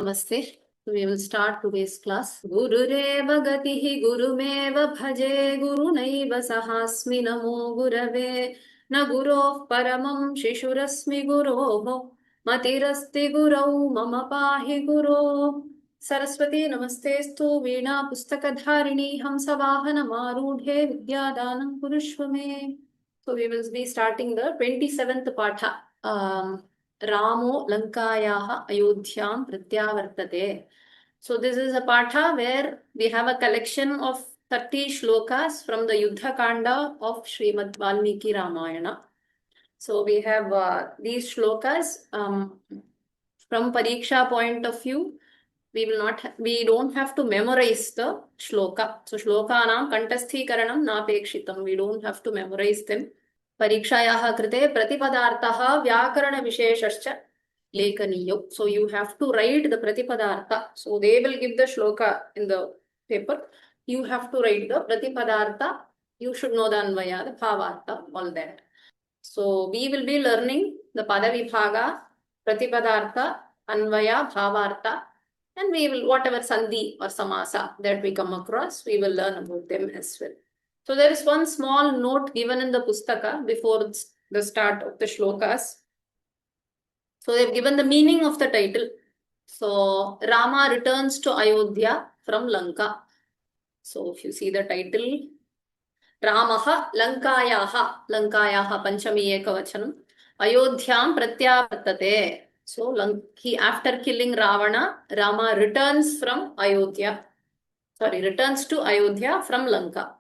Namaste. We will start today's class. Gurureva gatihi gurumeva bhaje gurunaiva sahasmi namo gurave na guroh paramam shishurasmi guroho matirasti gurau mama pahi guro. Saraswati namastestu veena pustakadharini hamsavahana marudhe vidyadanam kurushvame. So we will be starting the 27th Patha. Ramo Lankayaha Ayodhyam Pratyavartate. So this is a Patha where we have a collection of 30 shlokas from the Yuddha Kanda of Srimad Valmiki Ramayana. So we have these shlokas from Pariksha point of view. We don't have to memorize the shloka. So shlokanam kantasthikaranam napekshitam. We don't have to memorize them. Parikshayaha krite pratipadarthaha vyakarana visheshascha lekaniyo. So you have to write the pratipadartha. So they will give the shloka in the paper. You have to write the pratipadartha. You should know the anvaya, the bhavartha, all that. So we will be learning the padavibhaga, pratipadartha, anvaya, bhavartha, and we will, whatever sandhi or samasa that we come across, we will learn about them as well. So there is one small note given in the pustaka before the start of the shlokas. So they've given the meaning of the title. So Rama returns to Ayodhya from Lanka. So if you see the title, Ramaha Lankayaha Panchami Ekavachanam Ayodhyam Pratyavartate. So he, after killing Ravana, Rama returns to Ayodhya from Lanka.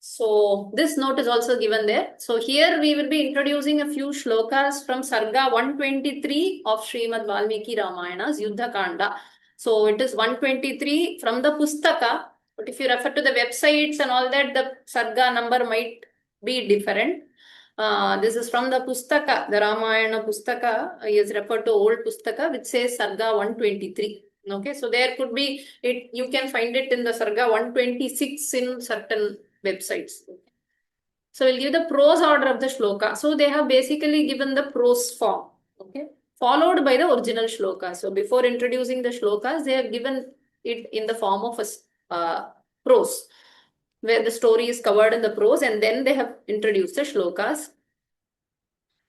So this note is also given there. So here we will be introducing a few shlokas from Sarga 123 of Srimad Valmiki Ramayana's Yuddha Kanda. So it is 123 from the Pustaka, but if you refer to the websites and all that, the Sarga number might be different. This is from the Pustaka, the Ramayana Pustaka is referred to old Pustaka, which says Sarga 123. Okay, so there could be it. You can find it in the Sarga 126 in certain websites. So we'll give the prose order of the shloka. So they have basically given the prose form, okay, followed by the original shloka. So before introducing the shlokas, they have given it in the form of a prose, where the story is covered in the prose, and then they have introduced the shlokas.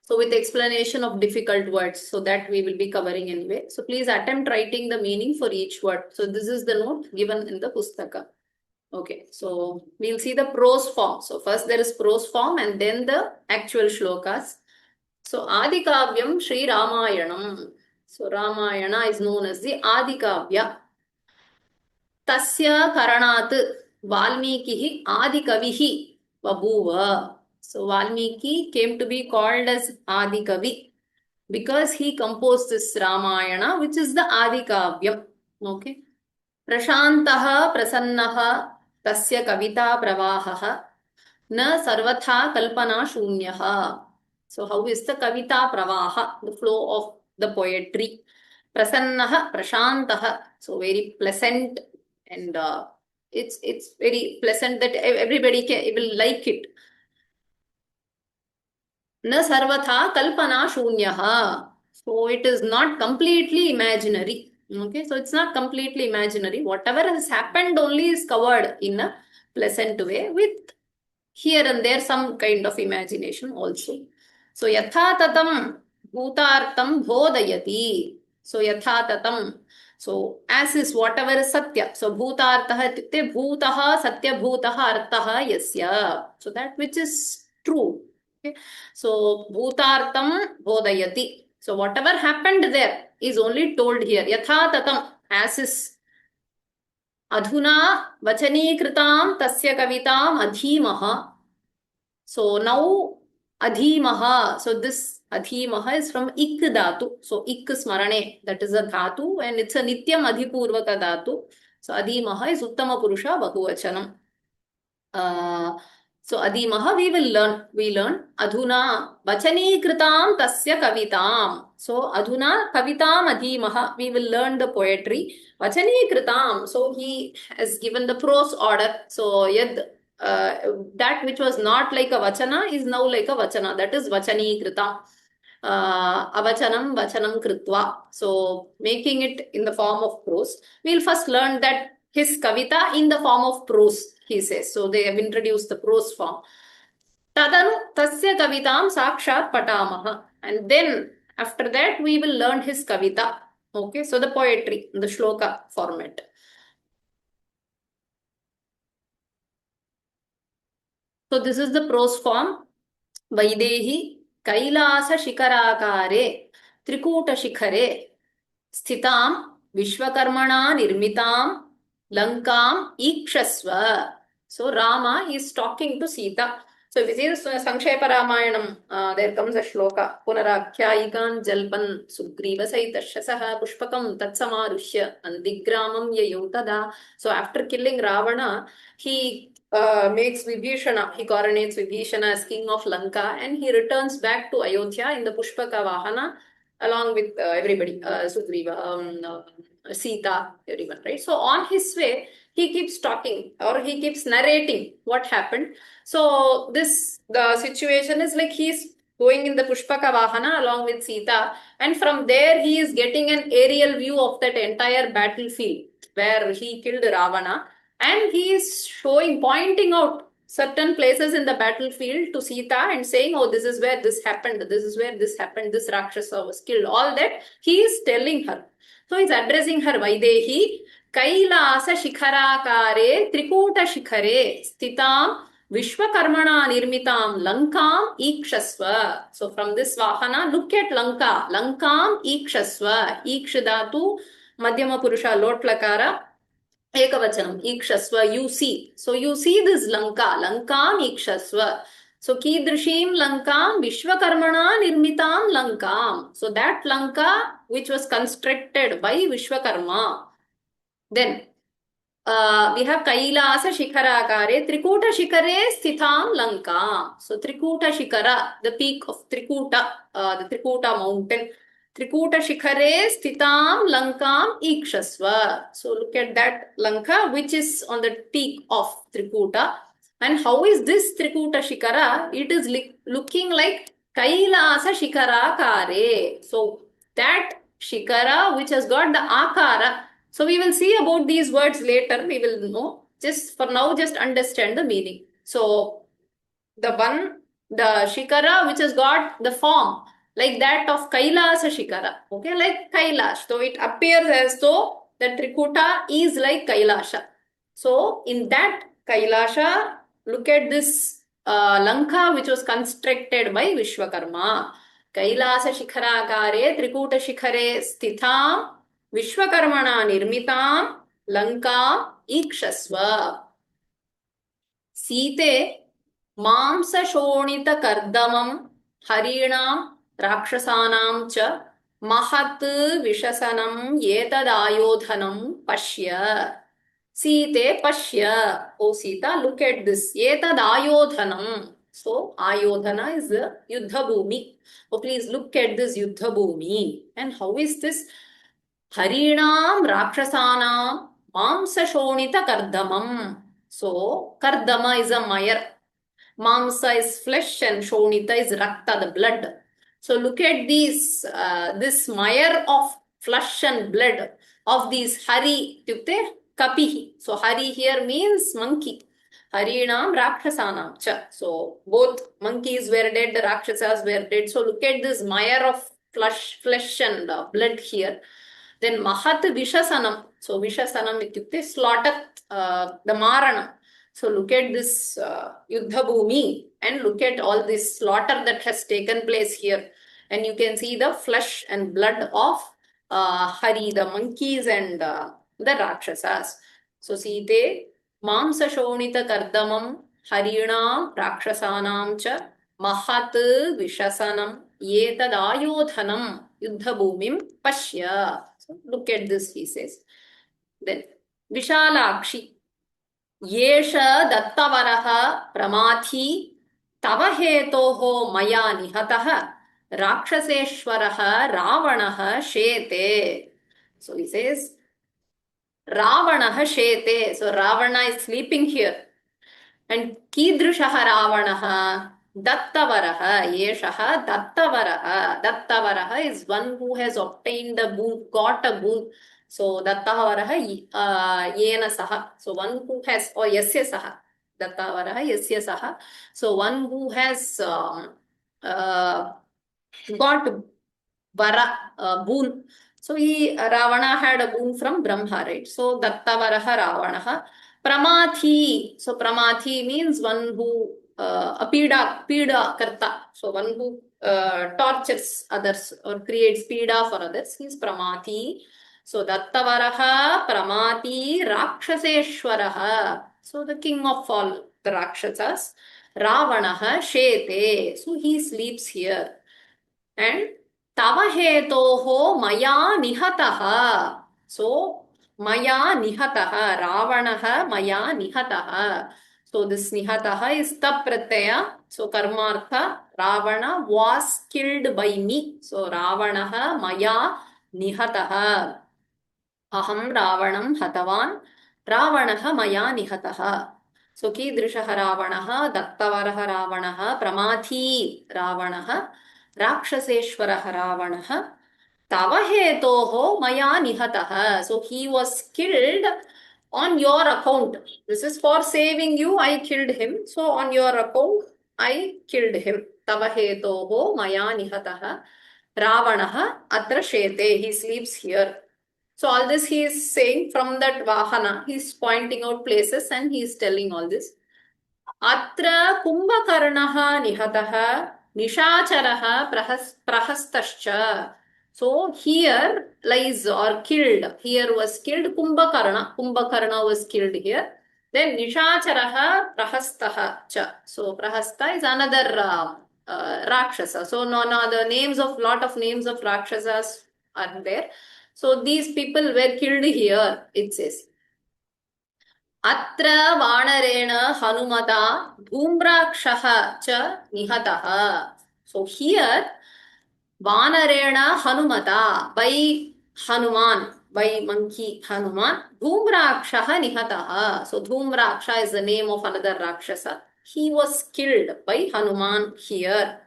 So with the explanation of difficult words, so that we will be covering anyway. So please attempt writing the meaning for each word. So this is the note given in the pustaka. Okay, so we'll see the prose form. So first there is prose form and then the actual shlokas. So Adikavyam Sri Ramayanam. So Ramayana is known as the Adikavya. Tasya Karanat Valmikihi Adikavihi Babuva. So Valmiki came to be called as Adikavi because he composed this Ramayana, which is the Adikavyam. Okay. Prashantaha Prasannaha Tasya Kavita Pravahaha Na Sarvatha Kalpana Shunyaha. So how is the Kavita Pravaha, the flow of the poetry? Prasannaha Prashantaha. So very pleasant, and it's very pleasant that everybody will like it. Na Sarvatha Kalpana Shunyaha. So it is not completely imaginary. Okay, so it's not completely imaginary. Whatever has happened only is covered in a pleasant way with here and there some kind of imagination also. So yatha tatam bhutartam bodhayati. So yatha tatam. So as is whatever is satya. So bhutartaha ityukte bhutaha satya bhutaha artaha yasya. So that which is true. Okay. So bhutartam bodhayati. So whatever happened there is only told here. Yatha tatam, as is. Adhuna vachanikritam tasya kavitam adhimaha. So now adhimaha. So this adhimaha is from ik dhatu. So ik smarane, that is a dhatu, and it's a nityam adhipurvaka dhatu. So adhimaha is uttama purusha bahuvachanam. So adhimaha we learn adhuna vachanikritam tasya kavitam. So adhuna kavitam adhimaha, we will learn the poetry. Vachanikritam, so he has given the prose order. So yad that which was not like a vachana is now like a vachana, that is vachanikritam. avachanam vachanam kritva. So making it in the form of prose. We'll first learn that his kavita in the form of prose, he says. So they have introduced the prose form. Tadanu tasya kavitam sakshat patamaha. And then after that we will learn his kavita. Okay, so the poetry, the shloka format. So this is the prose form. Vaidehi कैलासशिखराकारे त्रिकूटशिखरे स्थितां विश्वकर्मणा निर्मितां लङ्काम् ईक्षस्व. So Rama is talking to Sita. So if you see this Sankshepa Ramayanam, there comes a shloka. Punarakhyayikan jalpan sugriva saitasya saha pushpakam tatsamarushya andigramam yayotada. So after killing Ravana, he makes Vibhishana, he coronates Vibhishana as king of Lanka, and he returns back to Ayodhya in the Pushpaka Vahana along with everybody, Sugriva, Sita, everyone, right? So on his way, he keeps talking or he keeps narrating what happened. So the situation is like he's going in the Pushpaka Vahana along with Sita, and from there he is getting an aerial view of that entire battlefield where he killed Ravana, and he is pointing out certain places in the battlefield to Sita and saying, oh, this is where this happened, this is where this happened, this Rakshasa was killed, all that he is telling her. So he's addressing her, Vaidehi, Kailasa Shikharakare Trikuta Shikhare Stitam Vishwakarmana Nirmitam Lankam Ikshasva. So from this Vahana, look at Lanka. Lankam Ikshasva. Ikshadatu Madhyama Purusha Lotlakara. Ekavachanam, Ikshasva, you see. So you see this Lanka, Lankam Ikshasva. So Kidrishim Lankam Vishwakarmana Nirmitam Lankam. So that Lanka which was constructed by Vishwakarma. Then we have Kailasa Shikharakare, Trikuta Shikare Sthitam Lanka. So Trikuta Shikara, the peak of Trikuta, the Trikuta mountain. Trikuta Shikhare Sthitam Lankam Ikshasva. So look at that Lanka which is on the peak of Trikuta. And how is this Trikuta Shikara? It is looking like Kailasa Shikara Kare. So that Shikara which has got the Akara. So we will see about these words later. We will know. Just for now, just understand the meaning. So the Shikara which has got the form like that of Kailasa Shikara. Okay, like Kailash. So it appears as though the Trikuta is like Kailasha. So in that Kailasha, look at this Lanka which was constructed by Vishwakarma. Kailasa Shikharakare Trikuta Shikhare Stitham Vishwakarmana Nirmitam Lanka Ikshasva. Site Mamsa Shonita Kardamam Harinam Rakshasanam cha Mahat Vishasanam Yetadayodhanam Pashya. Site Pashya. Oh Sita, look at this. Yetadayodhanam. So Ayodhana is the Yuddha Bhumi. Oh, please look at this Yuddha Bhumi. And how is this? Harinam Rakshasanam Mamsa Shonita Kardamam. So Kardama is a mire. Mamsa is flesh and Shonita is Rakta, the blood. So look at these, this mire of flesh and blood of these Hari, Tyukte Kapihi. So Hari here means monkey. Harinam Rakshasanam cha. So both monkeys were dead, the Rakshasas were dead. So look at this mire of flesh and blood here. Then Mahat Vishasanam. So Vishasanam ityukte slaughter, the Maranam. So look at this Yuddha Bhumi and look at all this slaughter that has taken place here. And you can see the flesh and blood of Hari, the monkeys and the Rakshasas. So Site Mamsa Shonita Kardamam Harinam Rakshasanam cha Mahat Vishasanam Yetadayodhanam Yuddha Bhumim Pashya. So look at this, he says. Then Vishalakshi. येष दत्तवरः प्रमाथी तव हेतोः मया निहतः राक्षसेश्वरः रावणः शेते. So he says, Ravanah shete. So Ravana is sleeping here. And Kidrushaha Ravanaha. Dattavaraha, Yeshaha Dattavaraha. Dattavaraha is one who has obtained a boon, got a boon. So Dattavaraha Yena Saha. So one who has, or Yasya Saha. Dattavaraha Yasya Saha. So one who has got Vara, boon. So Ravana had a boon from Brahma, right? So Dattavaraha Ravanaha. Pramathi. So Pramathi means one who pida karta. So one who tortures others or creates pida for others. He is Pramathi. So Dattavaraha Pramati Rakshaseshwaraha. So the king of all the Rakshasas. Ravanaha Shete. So he sleeps here. And tava hetoho maya nihataha. So maya nihataha. Ravanaha maya nihataha. So this nihataha is tap pratyaya. So karmartha. Ravana was killed by me. So Ravanaha maya nihataha. Aham Ravanam hatavan. Ravanaha maya nihataha. So कीदृशः रावणः दत्तवरः रावणः प्रमाथी रावणः राक्षसेश्वरः रावणः तव हेतोः मया निहतः. So he was killed on your account. This is for saving you. I killed him. So on your account, I killed him. तव हेतोः मया निहतः. रावणः अत्र शेते. He sleeps here. So all this he is saying from that Vahana. He is pointing out places and he is telling all this. Atra Kumbhakarnaha Nihataha Nishacharaha Prahastascha. So here lies or killed. Here was killed Kumbhakarna. Kumbhakarna was killed here. Then Nishacharaha Prahastaha cha. So Prahasta is another Rakshasa. So no, the names of lot of names of Rakshasas are there. So these people were killed here, it says. Atra Vanarena Hanumata Dhumrakshaha cha Nihataha. So here, Vanarena Hanumata, by Hanuman, by monkey Hanuman, Dhumrakshaha Nihataha. So Dhumraksha is the name of another Rakshasa. He was killed by Hanuman here.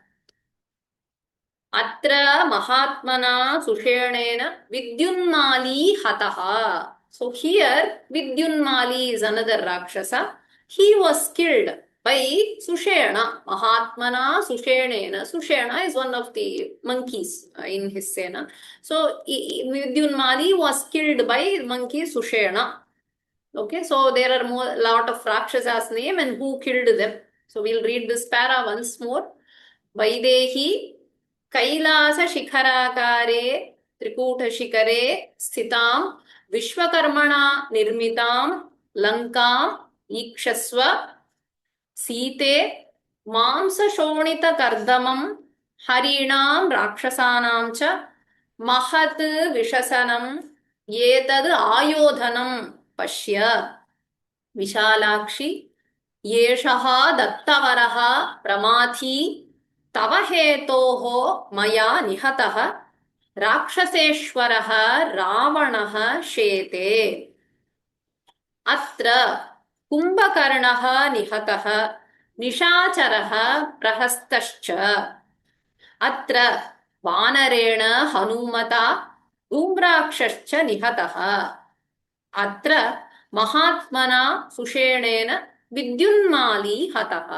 Atra Mahatmana Sushenena Vidyunmali Hataha. So here Vidyunmali is another Rakshasa. He was killed by Sushena. Mahatmana Sushenena. Sushena is one of the monkeys in his Sena. So Vidyunmali was killed by monkey Sushena. Okay, so there are lot of Rakshasas name and who killed them. So we'll read this para once more. Vaidehi कैलासशिखराकारे त्रिकूटशिखरे स्थितां विश्वकर्मणा निर्मितां लङ्कां ईक्षस्व सीते मांसशोणितकर्दमं हरीणां राक्षसानां च महत् विशसनम् एतद् आयोधनं पश्य विशालाक्षि येषः दत्तवरः प्रमाथी तव हेतोः मया निहतः राक्षसेश्वरः रावणः शेते. अत्र कुम्भकर्णः निहतः निशाचरः प्रहस्तश्च. अत्र वानरेण हनुमता धूम्राक्षश्च निहतः. अत्र महात्मना सुषेणेन विद्युन्माली हतः.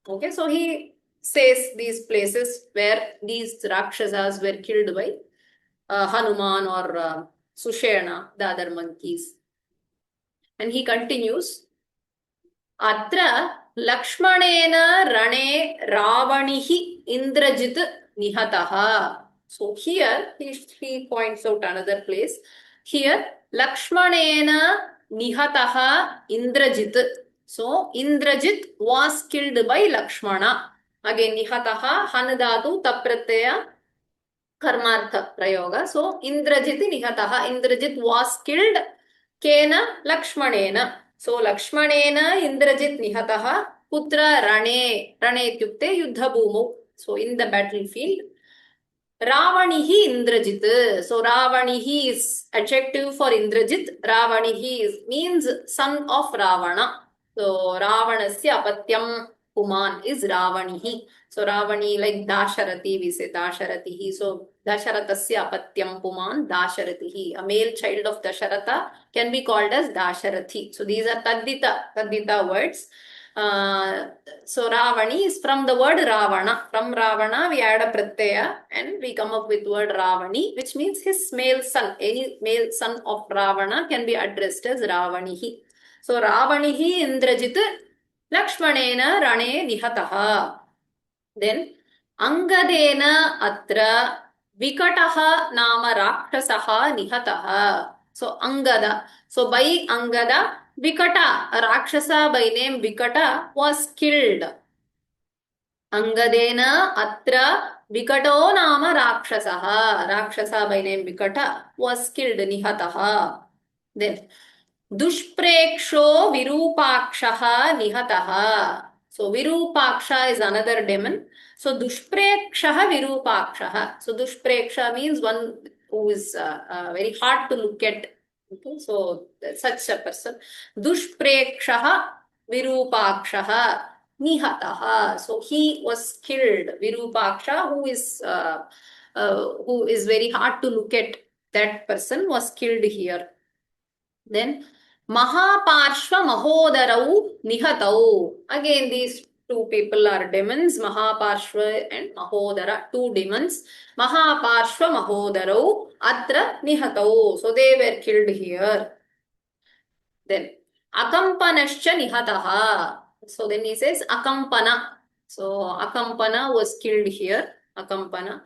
Okay, so he says these places where these Rakshasas were killed by Hanuman or Sushena, the other monkeys. And he continues, Atra Lakshmanena Rane Ravanihi Indrajit Nihataha. So here he points out another place. Here Lakshmanena Nihataha Indrajit. So Indrajit was killed by Lakshmana. Again, Nihataha, Hanadatu, Tapratyaya, Karmartha Prayoga. So, Indrajiti Nihataha. Indrajit was killed. Kena Lakshmanena. So, Lakshmanena Indrajit Nihataha. Putra Rane. Rane Tyukte Yuddha Bhumu. So, in the battlefield. Ravanihi Indrajit. So, Ravanihi is adjective for Indrajit. Ravanihi means son of Ravana. So, Ravanasya Apatyam. Puman is Ravanihi. So Ravani, like Dasharati, we say Dasharatihi. So Dasharatasya apatyam Puman, Dasharatihi. A male child of Dasharatha can be called as Dasharathi. So these are Tadita words. So Ravani is from the word Ravana. From Ravana, we add a pratyaya and we come up with word Ravani, which means his male son. Any male son of Ravana can be addressed as Ravanihi. So Ravanihi Indrajit Lakshmanena Rane Nihataha. Then Angadena Atra Vikataha Nama Rakshasaha Nihataha. So Angada. So by Angada, Vikata, a Rakshasa by name Vikata, was killed. Angadena Atra Vikato Nama Rakshasaha. Rakshasa by name Vikata was killed. Nihataha. Then Dushpreksho Virupakshaha Nihataha. So Virupaksha is another demon. So Dushprekshaha Virupakshaha. So Dushpreksha means one who is very hard to look at. Okay, so such a person. Dushprekshaha Virupakshaha Nihataha. So he was killed. Virupaksha, who is very hard to look at. That person was killed here. Then Mahaparshva Mahodarau Nihatau. Again, these two people are demons, Mahaparshva and Mahodara, two demons. Mahaparshva Mahodarau Atra Nihatau. So they were killed here. Then Akampanascha Nihataha. So then he says Akampana. So Akampana was killed here. Akampana.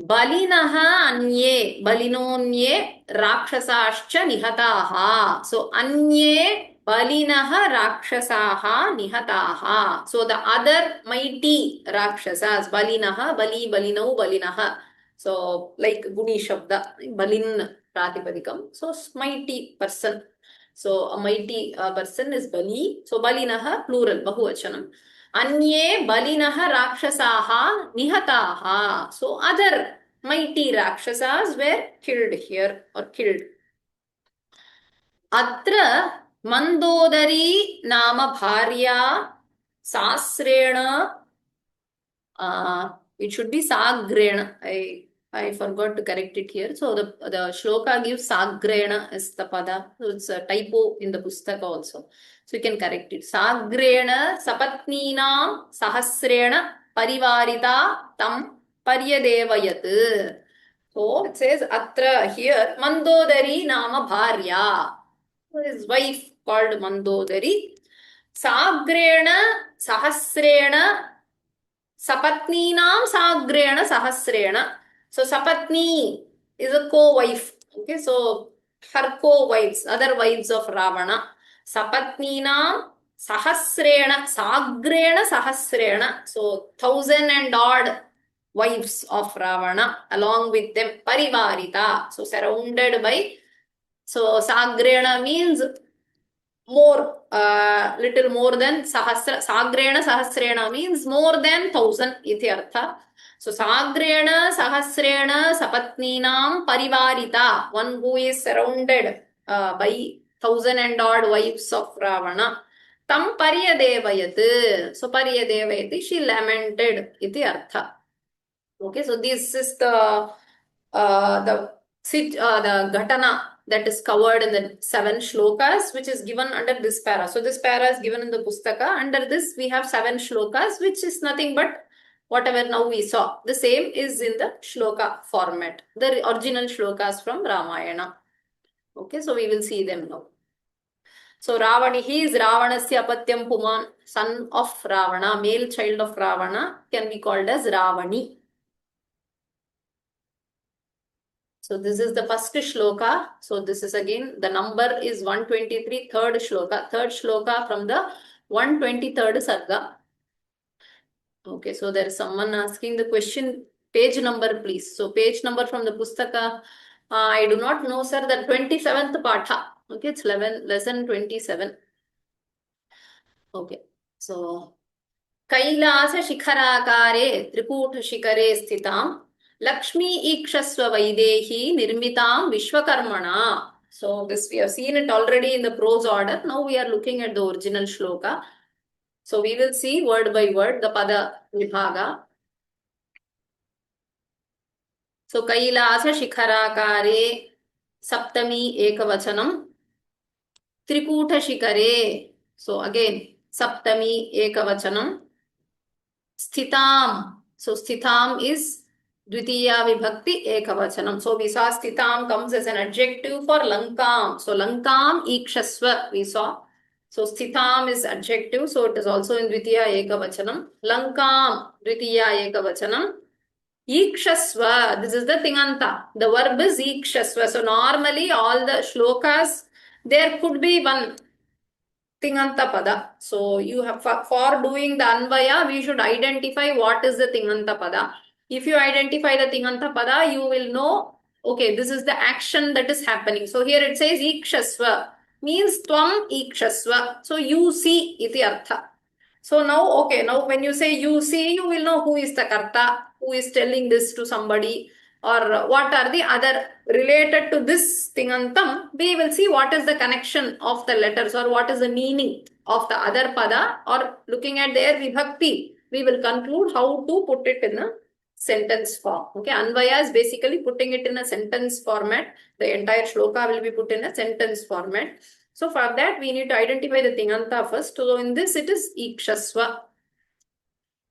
Balinaha anye, balinonye rakshasascha nihataha. So anye balinaha rakshasaha nihataha. So the other mighty rakshasas, balinaha, bali, balinau, balinaha. So like Guni Shabda, balin pratipadikam. So mighty person. So a mighty person is bali. So balinaha, plural, bahuvachanam. Anye balinaha rakshasaha nihataha. So other mighty rakshasas were killed here or killed. Atra Mandodari nama bharya sasrena. It should be sagrena. I forgot to correct it here. So the shloka gives sagrena as the pada. So it's a typo in the pustaka also. So you can correct it. Sagrena sapatninam sahasrena parivarita tam paryadevayat. So it says atra here Mandodari nama bharya. So his wife called Mandodari. Sagrena sahasrena sapatninam sagrena sahasrena. So sapatni is a co-wife. Okay, so her co-wives, other wives of Ravana. Sapatninam sahasrena, sagrena sahasrena. So 1,000 and odd wives of Ravana along with them. Parivarita. So surrounded by. So sagrena means more, little more than sahasra. Sagrena sahasrena means more than 1,000 iti artha. So sagrena sahasrena sapatninam parivarita, one who is surrounded by 1,000 and odd wives of Ravana. Tam paryadevayat. So paryadevayati, she lamented iti artha. Okay, so this is the ghatana that is covered in the 7 shlokas, which is given under this para. So this para is given in the pustaka. Under this, we have 7 shlokas, which is nothing but whatever now we saw. The same is in the shloka format, the original shlokas from Ramayana. Okay, so we will see them now. So Ravani, he is Ravanasya apatyam Puman, son of Ravana, male child of Ravana, can be called as Ravani. So this is the first shloka. So this is again, the number is 123, third shloka from the 123rd sarga. Okay, so there is someone asking the question, page number please. So page number from the pustaka, I do not know sir, the 27th patha. Okay, it's lesson 27. Okay, so Kailasa Shikharakare Trikutha Shikare Sthitam Lakshmi Ikshasva Vaidehi Nirmitam Vishwakarmana. So this we have seen it already in the prose order. Now we are looking at the original shloka. So we will see word by word the pada vibhaga. So Kailasa Shikharakare Saptami Ekavachanam Trikuta Shikare. So again Saptami Ekavachanam Sthitam. So Sthitam is Dvitiya Vibhakti Ekavachanam. So we saw Sthitam comes as an adjective for Lankam. So Lankam Ikshasva we saw. So Sthitam is adjective. So it is also in Dvitiya Ekavachanam. Lankam Dvitiya Ekavachanam. Ikshasva, this is the Tinganta. The verb is Ikshasva. So normally all the shlokas, there could be one Tinganta pada. So you have for doing the Anvaya, we should identify what is the Tinganta pada. If you identify the Tinganta pada, you will know, okay, this is the action that is happening. So here it says Ikshasva, means Tvam Ikshasva. So you see iti artha. So now, okay, now when you say you see, you will know who is the karta, who is telling this to somebody, or what are the other related to this tingantam. We will see what is the connection of the letters or what is the meaning of the other pada, or looking at their vibhakti. We will conclude how to put it in a sentence form. Okay, Anvaya is basically putting it in a sentence format. The entire shloka will be put in a sentence format. So for that, we need to identify the Tinganta first. So in this, it is Ikshasva.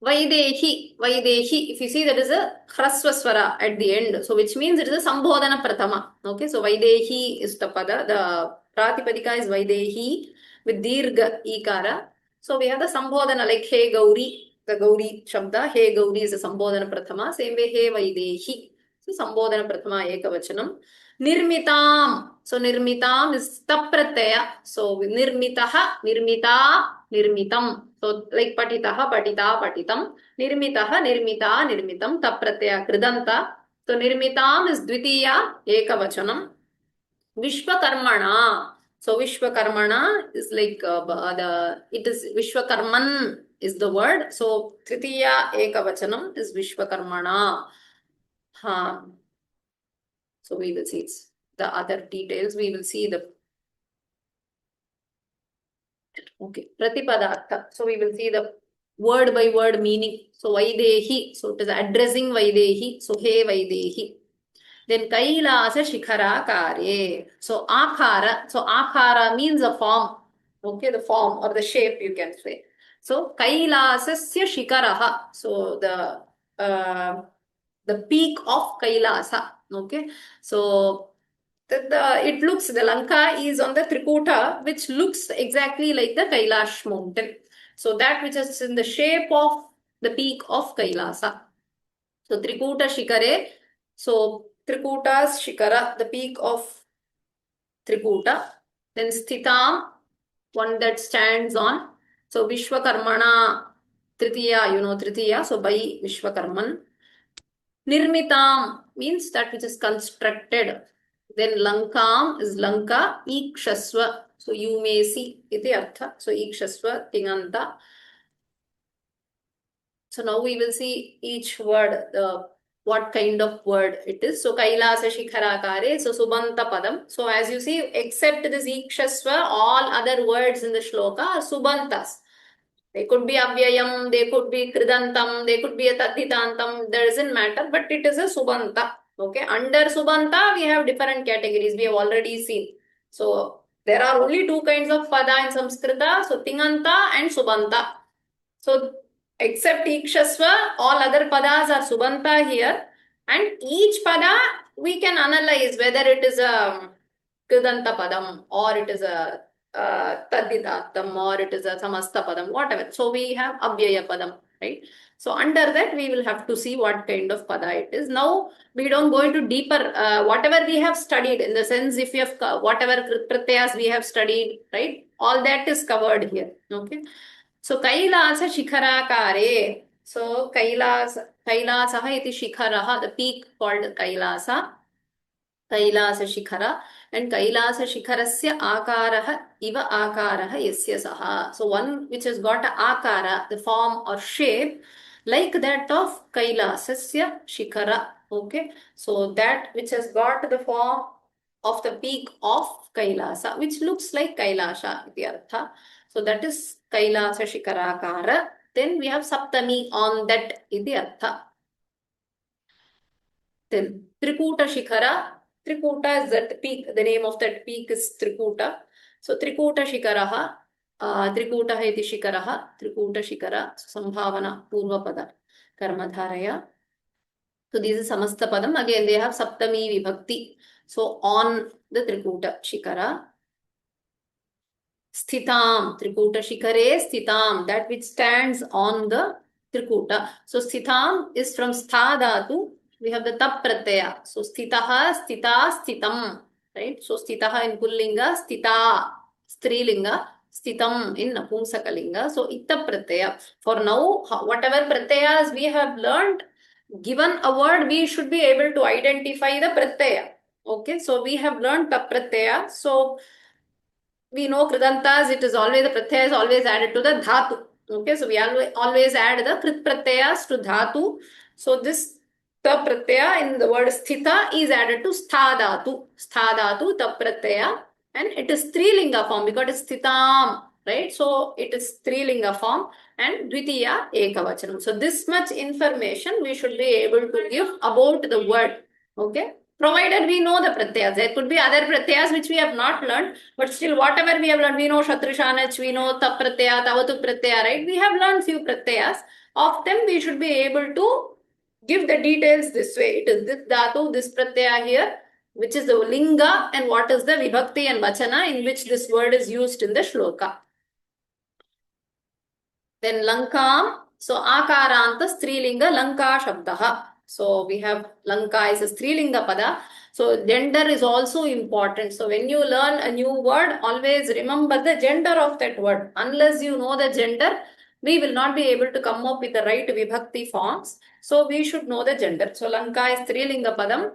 Vaidehi, Vaidehi. If you see, that is a Hrasvaswara at the end. So which means it is a Sambodhana Prathama. Okay, so Vaidehi is the pada. The Pratipadika is Vaidehi with Dirgha Ikara. So we have the Sambodhana like He Gauri. The Gauri Shabda. He Gauri is a Sambodhana Prathama. Same way He Vaidehi. So Sambodhana Prathama Ekavachanam. Nirmitam. So Nirmitam is Tapratyaya. So Nirmitaha, Nirmita, Nirmitam. So like Patitaha, Patita, Patitam. Nirmitaha, Nirmita, Nirmitam. Tapratyaya, Kridanta. So Nirmitam is Dvitiya Ekavachanam. Vishwakarmana. So Vishwakarmana is like it is Vishwakarman is the word. So Tritiya Ekavachanam is Vishwakarmana. So we will see the other details. We will see the Pratipadartha. So we will see the word by word meaning. So Vaidehi. So it is addressing Vaidehi. So He Vaidehi. Then Kailasa Shikhara Kare. So Akara. So Akara means a form. Okay, the form or the shape you can say. So Kailasasya Shikaraha. So the peak of Kailasa. Okay, so it looks, the Lanka is on the Trikuta, which looks exactly like the Kailash mountain. So that which is in the shape of the peak of Kailasa. So Trikuta Shikare. So Trikuta's Shikara, the peak of Trikuta. Then Sthitam, one that stands on. So Vishwakarmana Tritiya, Tritiya. So by Vishwakarman. Nirmitam means that which is constructed. Then Lankam is Lanka, Ikshasva. So you may see iti artha. So Ikshasva, Tinganta. So now we will see each word, what kind of word it is. So Kailasa Shikharakare, so Subanta Padam. So as you see, except this Ikshasva, all other words in the shloka are Subantas. They could be Avyayam, they could be Kridantam, they could be a Tadhitantam, doesn't matter, but it is a Subanta. Okay, under Subanta, we have different categories, we have already seen. So, there are only two kinds of pada in Samskrita, so Tinganta and Subanta. So, except Ikshasva, all other padas are Subanta here, and each pada we can analyze whether it is a Kridanta padam or it is a Tadhidatam or it is a Samasta padam, whatever. So we have Abhyaya padam, right? So under that we will have to see what kind of pada it is. Now we don't go into deeper, whatever we have studied, in the sense if you have whatever pratyas we have studied, right? All that is covered here, okay? So Kailasa Shikharakare. So Kailasaha iti Shikharaha, the peak called Kailasa. Kailasa Shikhara. And Kailasa Shikharasya Akaraha Iva Akaraha Yasya Saha. So one which has got a Akara, the form or shape, like that of Kailasasya Shikhara. Okay. So that which has got the form of the peak of Kailasa, which looks like Kailasha iti artha. So that is Kailasa Shikarakara. Then we have Saptami on that iti artha. Then Trikuta Shikara. Trikuta is that peak. The name of that peak is Trikuta. So Trikuta Shikaraha. Trikuta iti Shikaraha. Trikuta Shikara. Sambhavana Purvapada Karmadharaya. So this is Samasta Padam. Again, they have Saptami Vibhakti. So on the Trikuta Shikara. Sthitam, Trikuta Shikare, Sthitam, that which stands on the Trikuta. So Sthitam is from Stha Dhatu. We have the Tap Pratyaya. So Sthitaha, Sthita, Sthitam. Right? So Sthitaha in Pullinga, Sthita, Strilinga, Sthitam in Napumsakalinga. So Itta Pratyaya. For now, whatever Pratyayas we have learned, given a word, we should be able to identify the Pratyaya. Okay, so we have learned Tap Pratyaya. So we know Kridantas, it is always, the pratyaya is always added to the dhatu. Okay, so we always add the krit pratyayas to dhatu. So this ta pratyaya in the word sthita is added to stha dhatu ta pratyaya, and it is strilinga form because it is sthitam, right? So it is strilinga form and dvitiya ekavachanam. So this much information we should be able to give about the word. Okay, provided we know the pratyayas. There could be other pratyayas which we have not learned, but still whatever we have learned, we know Shatrushanach, we know Tap pratyaya, Tavatu pratyaya, right? We have learned few pratyayas. Of them we should be able to give the details this way. It is this dhatu, this pratyaya here, which is the linga, and what is the vibhakti and vachana in which this word is used in the shloka. Then Lankam, so Akaranta Strilinga Lanka Shabdaha. So we have Lanka is a Strilinga Pada. So gender is also important. So when you learn a new word, always remember the gender of that word. Unless you know the gender, we will not be able to come up with the right vibhakti forms. So we should know the gender. So Lanka is Strilinga Padam.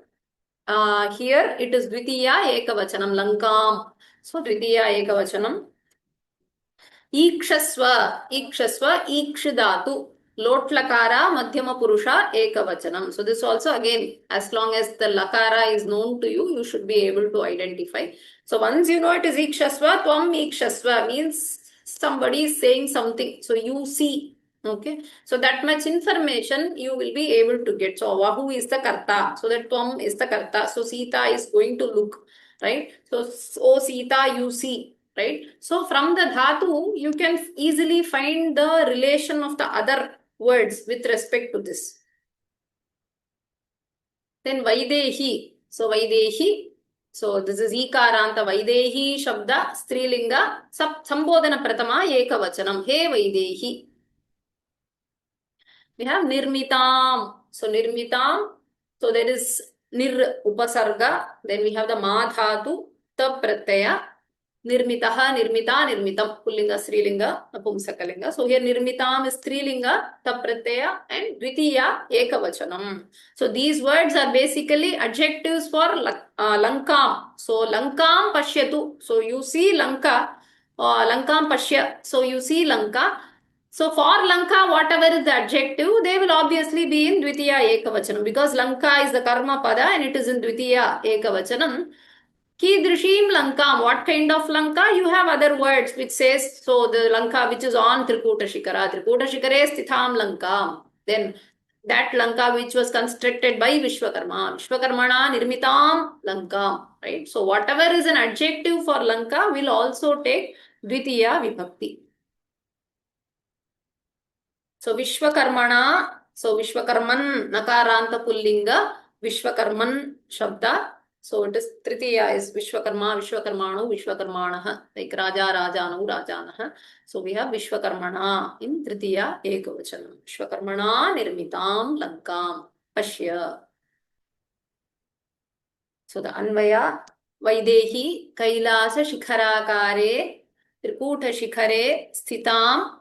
Here it is Dvitiya Ekavachanam Lankam. So Dvitiya Ekavachanam. Ikshasva, Ikshasva, Ikshidatu, Lotlakara, Madhyama Purusha, Ekavachanam. So this also again, as long as the Lakara is known to you, you should be able to identify. So once you know it is Ikshasva, Tvam Ikshasva means somebody is saying something. So you see. Okay. So that much information you will be able to get. So Vahu is the Karta. So that Tvam is the Karta. So Sita is going to look. Right. So, oh Sita, you see. Right? So from the dhatu, you can easily find the relation of the other words with respect to this. Then Vaidehi. So Vaidehi. So this is Ikaranta Vaidehi Shabda Strilinga Sambodhana Pratama Ekavachanam. He Vaidehi. We have Nirmitam. So Nirmitam. So there is Nir Upasarga. Then we have the Madhatu, Ta Pratyaya. Nirmitaha, Nirmita, Nirmitam, Pullinga, Strilinga, Napumsakalinga. So here Nirmitam is Strilinga, Tapratyaya, and Dvitiya Ekavachanam. So these words are basically adjectives for Lankam. So Lankam Pashyatu. So you see Lanka, Lankam Pashya. So you see Lanka. So for Lanka, whatever is the adjective, they will obviously be in Dvitiya Ekavachanam because Lanka is the Karma Pada and it is in Dvitiya Ekavachanam. Kidrishim Lankam. What kind of Lanka? You have other words which says, so the Lanka which is on Trikuta Shikara. Trikuta Shikare Sthitham Lankam. Then that Lanka which was constructed by Vishwakarma. Vishwakarmana Nirmitam Lankam. Right? So whatever is an adjective for Lanka will also take Dvitiya Vibhakti. So Vishwakarmana. So Vishwakarman Nakaranta Pullinga. Vishwakarman Shabda. So it is Tritiya is Vishwakarma, Vishwakarmanu, Vishwakarmanaha, like Raja, Rajanu, Rajanaha. So we have Vishwakarmana in Tritiya Ekavachanam. Vishwakarmana Nirmitam Lankam Pashya. So the Anvaya Vaidehi Kailasa Shikharakare Trikuta Shikhare Sthitam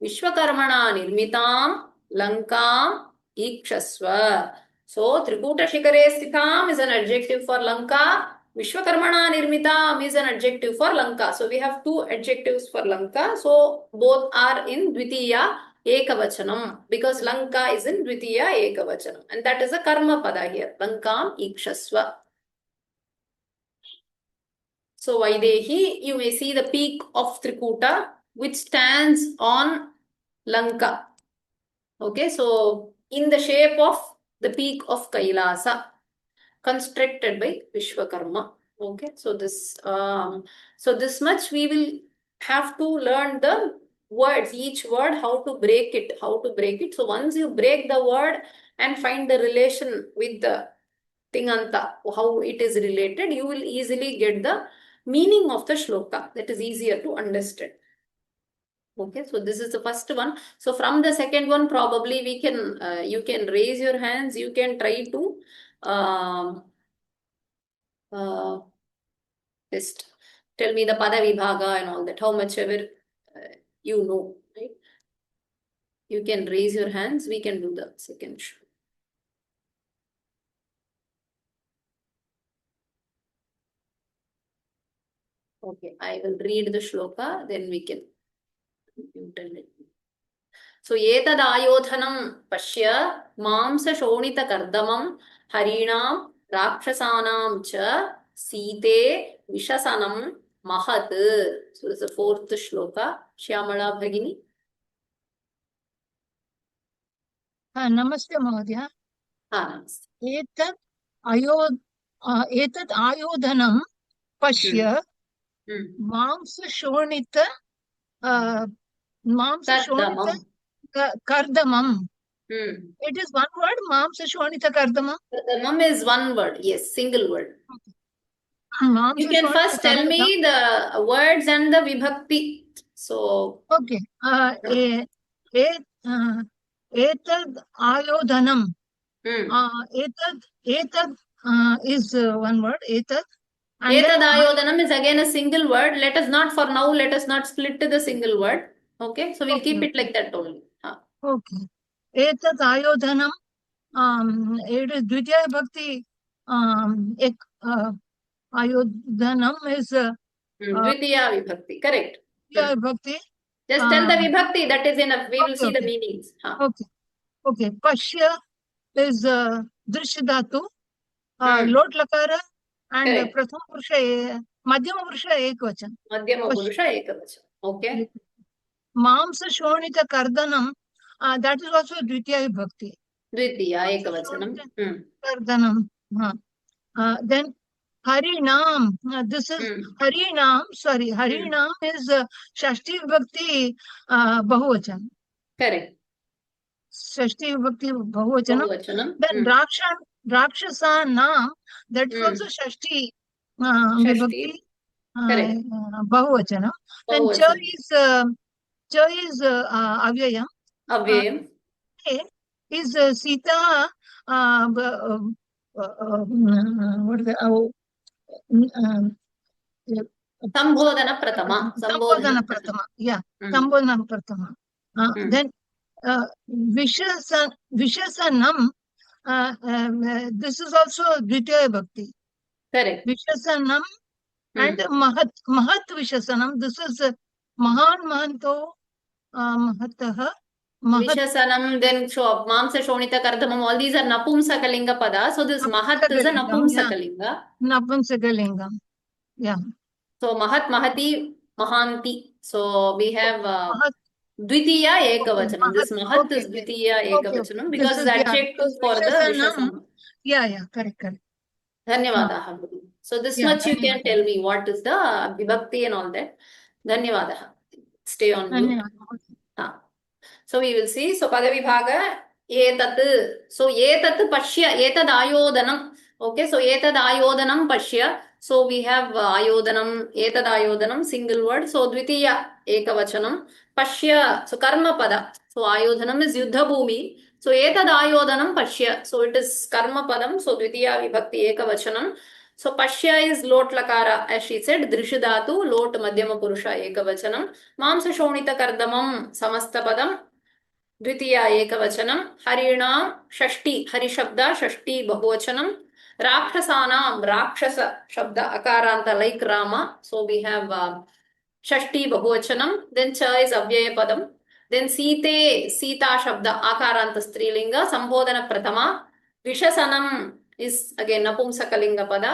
Vishwakarmana Nirmitam Lankam Ikshasva. So, Trikuta Shikare Sthitam is an adjective for Lanka. Vishwakarmana Nirmitam is an adjective for Lanka. So, we have two adjectives for Lanka. So, both are in Dvitiya Ekavachanam because Lanka is in Dvitiya Ekavachanam. And that is a Karma Pada here. Lankam Ikshasva. So, Vaidehi, you may see the peak of Trikuta. which stands on Lanka. Okay, so in the shape of the peak of Kailasa, constructed by Vishwakarma. Okay, so this much we will have to learn the words, each word, how to break it, So once you break the word and find the relation with the Tinganta, how it is related, you will easily get the meaning of the shloka. That is easier to understand. Okay, so this is the first one. So from the second one, probably we can, you can raise your hands, you can try to uh, just tell me the pada vibhaga and all that, how much ever you know, right? You can raise your hands, we can do the second show. Okay, I will read the shloka, then we can tell it. So, etadayodhanam pashya mamsa shonita kardamam harinam rakshasanam cha site vishasanam mahat. So, this is the fourth shloka. Shyamala Bhagini. नमस्ते महोदय। एतत् आयोधनं पश्य मांसशोणित कर्दमम्. It is one word, मांसशोणित कर्दमम्. Kardamam is one word, yes, single word. You can first tell me the words and the vibhakti. So, okay. Etad ayodhanam. Etad is one word. Etad. Etad ayodhanam is again a single word. Let us not, for now, let us not split the single word. Okay, so we'll keep it like that only. Okay. Etad ayodhanam. It is Dvitiya Bhakti. Ayodhanam is Dvitiya Vibhakti, correct. Dvitiya Vibhakti. Just tell the Vibhakti, that is enough. We will see the meanings. Okay. Okay. Pashya is Drishya Dhatu. Lot Lakara and Prathama Purusha, Madhyama Purusha Ekvachan. Madhyama Purusha Ekvachan. Okay. Mamsa Shonita Kardanam, that is also Dvitiya Vibhakti. Dvitiya Ekvachanam. Kardanam. Then Harinam, this is Harinam, sorry, Harinam is Shashti Vibhakti Bahuvachan. Correct. Shashti Vibhakti Bahuvachanam. Then Rakshasa Nam, that is also Shashti Vibhakti Bahuvachanam. Then Cha is Avyayam. Avyayam. Is Sita what is the Sambodhana Prathama. Sambodhana Prathama. Yeah. Sambodhana Prathama. Then Vishasanam. This is also Dvitiya Bhakti. Correct. Vishasanam and Mahat Vishasanam. This is Mahan Mahanto Mahataha. Vishasanam, then Mamsa Shonita Kardamam, all these are Napumsakalinga pada. So this Mahat is a Napumsakalinga. Napumsakalinga. Yeah. So Mahat, Mahati, Mahanti. So we have Dvitiya Ekavachanam. This Mahat is Dvitiya Ekavachanam because it's adjective for the Vishasanam. Yeah, correct. Dhanyavadaha. So this much you can tell me what is the Vibhakti and all that. Dhanyavadaha. Stay on mute. So we will see. So Padavibhaga etat. So etat pashya, etad ayodhanam. Okay, so etad ayodhanam pashya. So we have ayodhanam, etad ayodhanam, single word. So dvitiya ekavachanam. Pashya, so karma pada. So ayodhanam is yuddha bhumi. So etad ayodhanam pashya. So it is karma padam. So dvitiya vibhakti ekavachanam. So pashya is lot lakara, as she said, drishidhatu, lot madhyama purusha ekavachanam. Mamsa shonita kardamam samasta padam. द्वितीया एकवचनम हरिणां षष्ठी हरिशब्द षष्ठी बहुवचनम राक्षसानां राक्षस शब्द अकारांत like Rama, so we have Shashthi बहुवचनम. Then च is अव्यय पदम. Then सीते सीता शब्द आकारांत स्त्रीलिंग संबोधन प्रथमा. विशसनम is again नपुंसकलिंग पद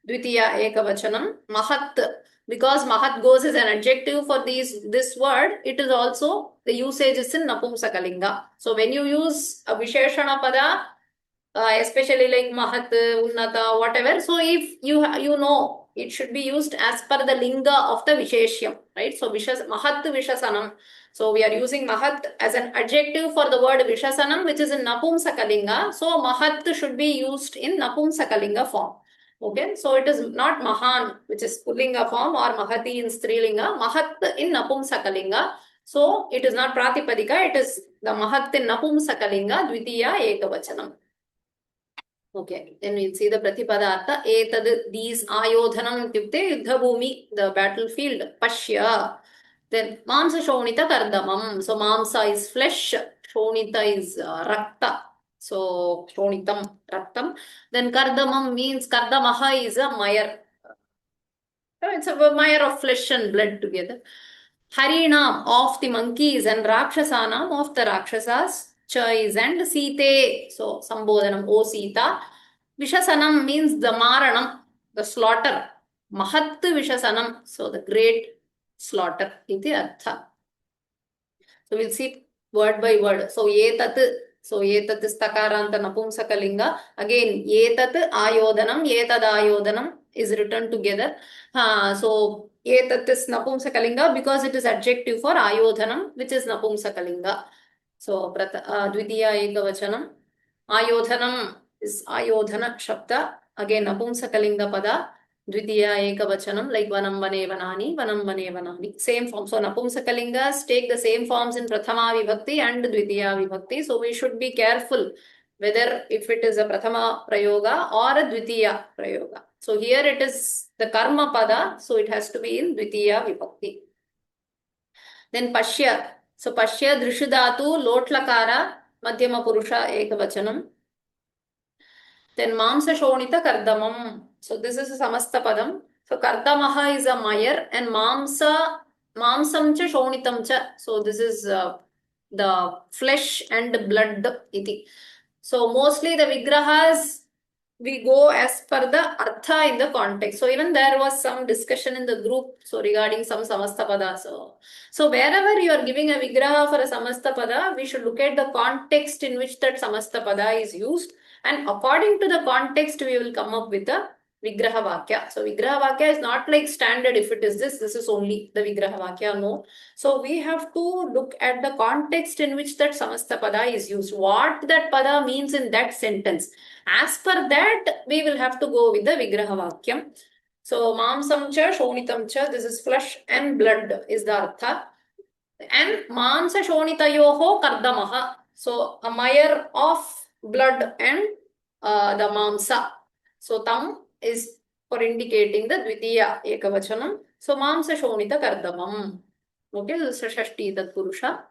द्वितीया एकवचनम. महत् because mahat goes as an adjective for this word, it is also, the usage is in napumsakalinga. So when you use a visheshana pada, especially like mahat, unnata, whatever, so if you know, it should be used as per the linga of the visheshyam, right? So mahat vishasanam. So we are using mahat as an adjective for the word vishasanam, which is in napumsakalinga. So mahat should be used in napumsakalinga form. Okay, so it is not mahan, which is pullinga form, or mahati in strilinga, mahat in napumsakalinga. So it is not pratipadika, it is the mahat in napumsakalinga, dvitiya ekavachanam. Okay, then we'll see the pratipadartha. Etad, these ayodhanam ityukte yuddhabhumi, the battlefield, pashya. Then mamsa shonita kardamam. So mamsa is flesh, shonita is rakta. So shonitam, raktam. Then kardamam means, kardamaha is a mire. It's a mire of flesh and blood together. Harinam of the monkeys and Rakshasanam of the Rakshasas. Chais and Site. So Sambodhanam, O Sita. Vishasanam means the Maranam, the slaughter. Mahat Vishasanam. So the great slaughter. Iti Artha. So we'll see word by word. So Yetat. So Yetat is Takaranta Napumsakalinga. Again, Yetat Ayodhanam, Yetad Ayodhanam is written together. So Yetat is Napumsakalinga because it is adjective for Ayodhanam, which is Napumsakalinga. So Dvitiya Ekavachanam. Ayodhanam is Ayodhana Shabda. Again, Napumsakalinga Pada. Dvitiya Ekavachanam, like Vanam Vane Vanani, Vanam Vane Vanani. Same form. So Napumsakalingas take the same forms in Prathama Vibhakti and Dvitiya Vibhakti. So we should be careful whether if it is a Prathama Prayoga or a Dvitiya Prayoga. So here it is the Karma Pada, so it has to be in Dvitiya Vibhakti. Then Pashya. So Pashya Drishudatu Lotlakara Madhyama Purusha Ekavachanam. Then Mamsa Shonita Kardamam. So this is a Samasta Padam. So Kardamaha is a mire and Mamsa, Mamsam cha Shonitam cha. So this is the flesh and blood iti. So mostly the Vigrahas, we go as per the Artha in the context. So even there was some discussion in the group so regarding some Samastapada. So wherever you are giving a Vigraha for a Samastapada, we should look at the context in which that Samastapada is used. And according to the context, we will come up with a Vigraha Vakya. So Vigraha Vakya is not like standard, if it is this is only the Vigraha Vakya, no. So we have to look at the context in which that Samastapada is used. What that Pada means in that sentence. As per that, we will have to go with the Vigraha Vakyam. So Mamsam cha, Shonitam cha, this is flesh and blood is the Artha. And Mamsa Shonitayoho Kardamaha. So a mire of blood and the Mamsa. So Tam is for indicating the Dvitiya Ekavachanam. So Mamsa Shonita Kardamam. Okay, this is Shashti Tat Purusha.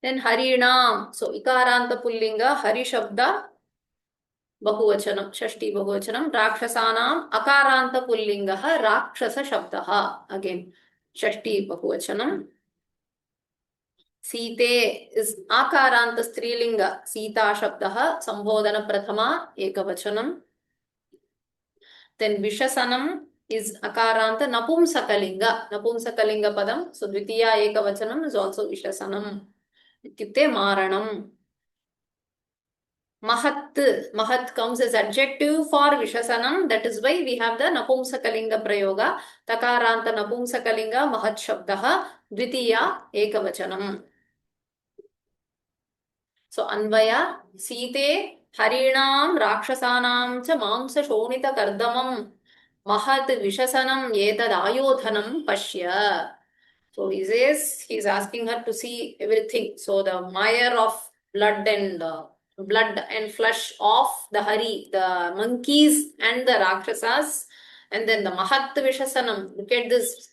Then Harinam. So Ikaranta Pullinga, Hari Shabda, Bahuvachanam, Shashti Bahuvachanam, Rakshasanam, Akaranta Pullingaha, Rakshasa Shabdaha. Again, Shashti Bahuvachanam. Site is Akaranta Strilinga, Sita Shabdaha, Sambodhana Prathama, Ekavachanam. Then Vishasanam is Akaranta Napumsakalinga, Napumsakalinga Padam. So Dvitiya Ekavachanam is also Vishasanam. Ityukte Maranam. Mahat comes as adjective for Vishasanam. That is why we have the Napumsakalinga Prayoga. Takaranta Napumsakalinga Mahat Shabdaha Dvitiya Ekavachanam. So Anvaya Site Harinam Rakshasanam cha Mamsa Shonita Kardamam Mahat Vishasanam Yetad Ayodhanam Pashya. So he says he's asking her to see everything. So the mire of blood and flesh of the Hari, the monkeys and the Rakshasas, and then the Mahat Vishasanam. Look at this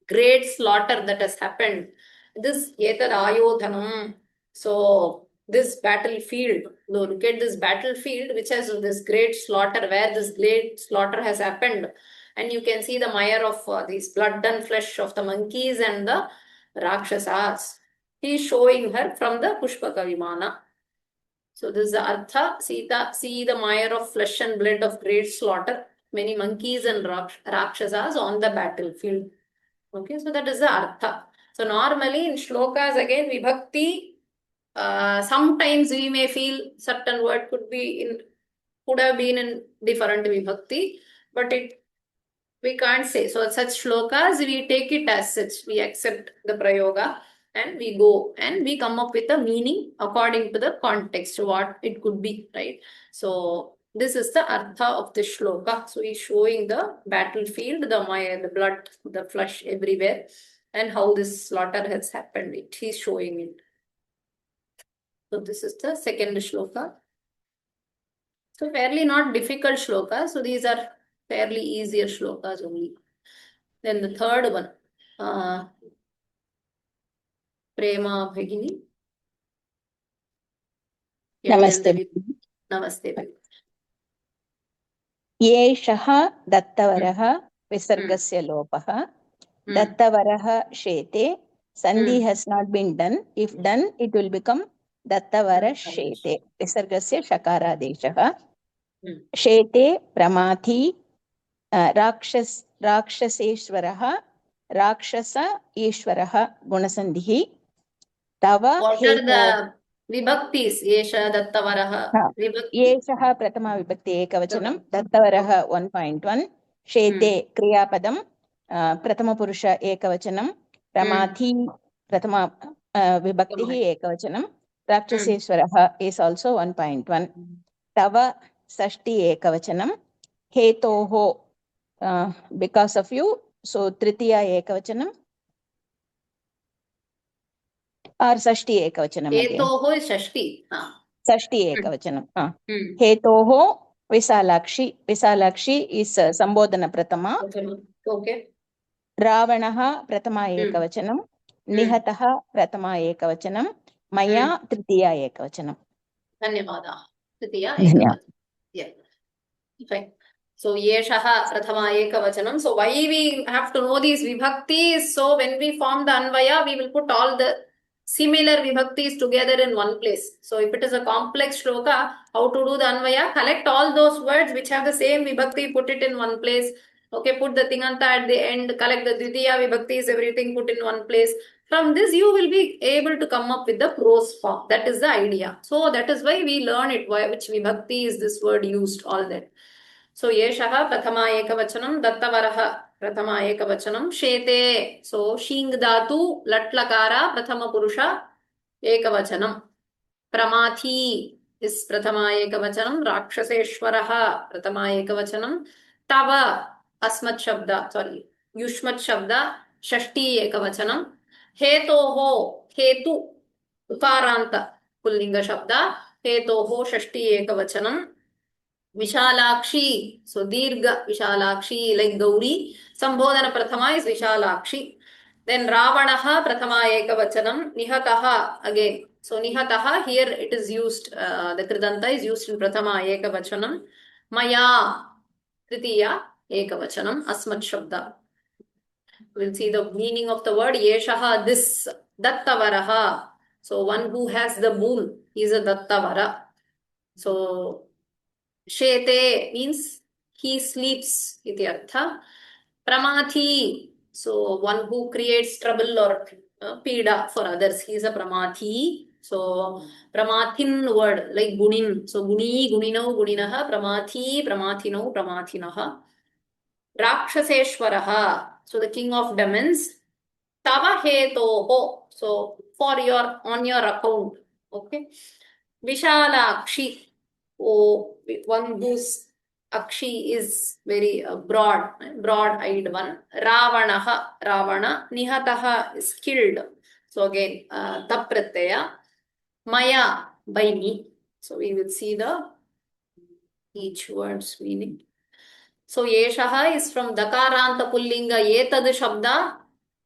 great slaughter that has happened. This Yetad Ayodhanam. So this battlefield, look at this battlefield which has this great slaughter, where this great slaughter has happened. And you can see the mire of these blood and flesh of the monkeys and the Rakshasas. He is showing her from the Pushpaka Vimana. So this is the Artha. Sita, see the mire of flesh and blood of great slaughter. many monkeys and rakshasas on the battlefield. Okay, so that is the artha. So normally in shlokas again vibhakti, sometimes we may feel certain word could have been in different vibhakti, but we can't say. So such shlokas we take it as such. We accept the prayoga and we go and we come up with a meaning according to the context what it could be, right? So this is the artha of the shloka. So he's showing the battlefield, the blood, the flesh everywhere, and how this slaughter has happened. He's showing it. So this is the second shloka. So fairly not difficult shlokas. So these are fairly easier shlokas only. Then the third one, Prema Bhagini. नमस्ते Namaste. एषः दत्तवरः विसर्गस्य लोपः दत्तवरः शेते सन्धि has not been done. If done, it will become दत्तवर शेते विसर्गस्य शकारादेशः शेते प्रमाथी राक्षसेश्वरः राक्षस ईश्वरः गुणसन्धिः तव What are the vibhaktis? Esha Dattavaraha. एषः प्रथमा विभक्ति एकवचनं दत्तवरः 1.1 शेते क्रियापदं प्रथमपुरुष एकवचनं प्रमाथी प्रथमा विभक्तिः एकवचनं राक्षसेश्वरः is also 1.1 तव षष्ठी एकवचनं हेतोः because of you so तृतीया एकवचनं or षष्ठी एकवचनं हेतोः षष्ठी षष्ठी एकवचनं हेतोः विशालाक्षी विशालाक्षी इस् संबोधन प्रथमा ओके रावणः प्रथमा एकवचनं निहतः प्रथमा एकवचनं मया तृतीया एकवचनं धन्यवादाः तृतीया एकवचनं so yeshaha prathama ekavachanam so why we have to know these vibhaktis so when we form the anvaya we will put all the similar vibhaktis together in one place. So if it is a complex shloka, how to do the anvaya? Collect all those words which have the same vibhakti, put it in one place. Okay, put the tinganta at the end, collect the dvitiya vibhaktis, everything put in one place. From this you will be able to come up with the prose form. That is the idea. So that is why we learn it, which vibhakti is this word used, all that. So yeshaha prathama ekavachanam dattavaraha prathama ekavachanam shete so shing dhatu lat lakara prathama purusha ekavachanam pramathi is prathama ekavachanam rakshaseshwaraha prathama ekavachanam tava asmat shabda sorry yushmat shabda shashti ekavachanam hetoho hetu ukaranta pullinga shabda hetoho shashti ekavachanam Vishalakshi, so Dirga Vishalakshi, like Gauri. Sambodhana Prathama is Vishalakshi. Then Ravanaha Prathama Ekavachanam, Nihataha again. So Nihataha here it is used, the Kridanta is used in Prathama Ekavachanam. Maya Tritiya Ekavachanam, Asmat Shabda. We'll see the meaning of the word Yeshaha, this Dattavaraha. So one who has the boon is a Dattavara. So Shete means he sleeps, iti artha. Pramathi, so one who creates trouble or pida for others, he is a pramathi. So pramathin word like gunin. So guni, guninau, guninaha, pramathi, pramathinau, pramathinaha. Rakshaseshwaraha, so the king of demons. Tava hetoho, so on your account. Okay. Vishalakshi. Oh, one whose Akshi is very broad-eyed one. Ravanaha, Ravana. Nihataha is killed. So again, tapratyaya. Maya, by me. So we will see each word's meaning. So Yeshaha is from Dakaranta Pullinga Etad Shabda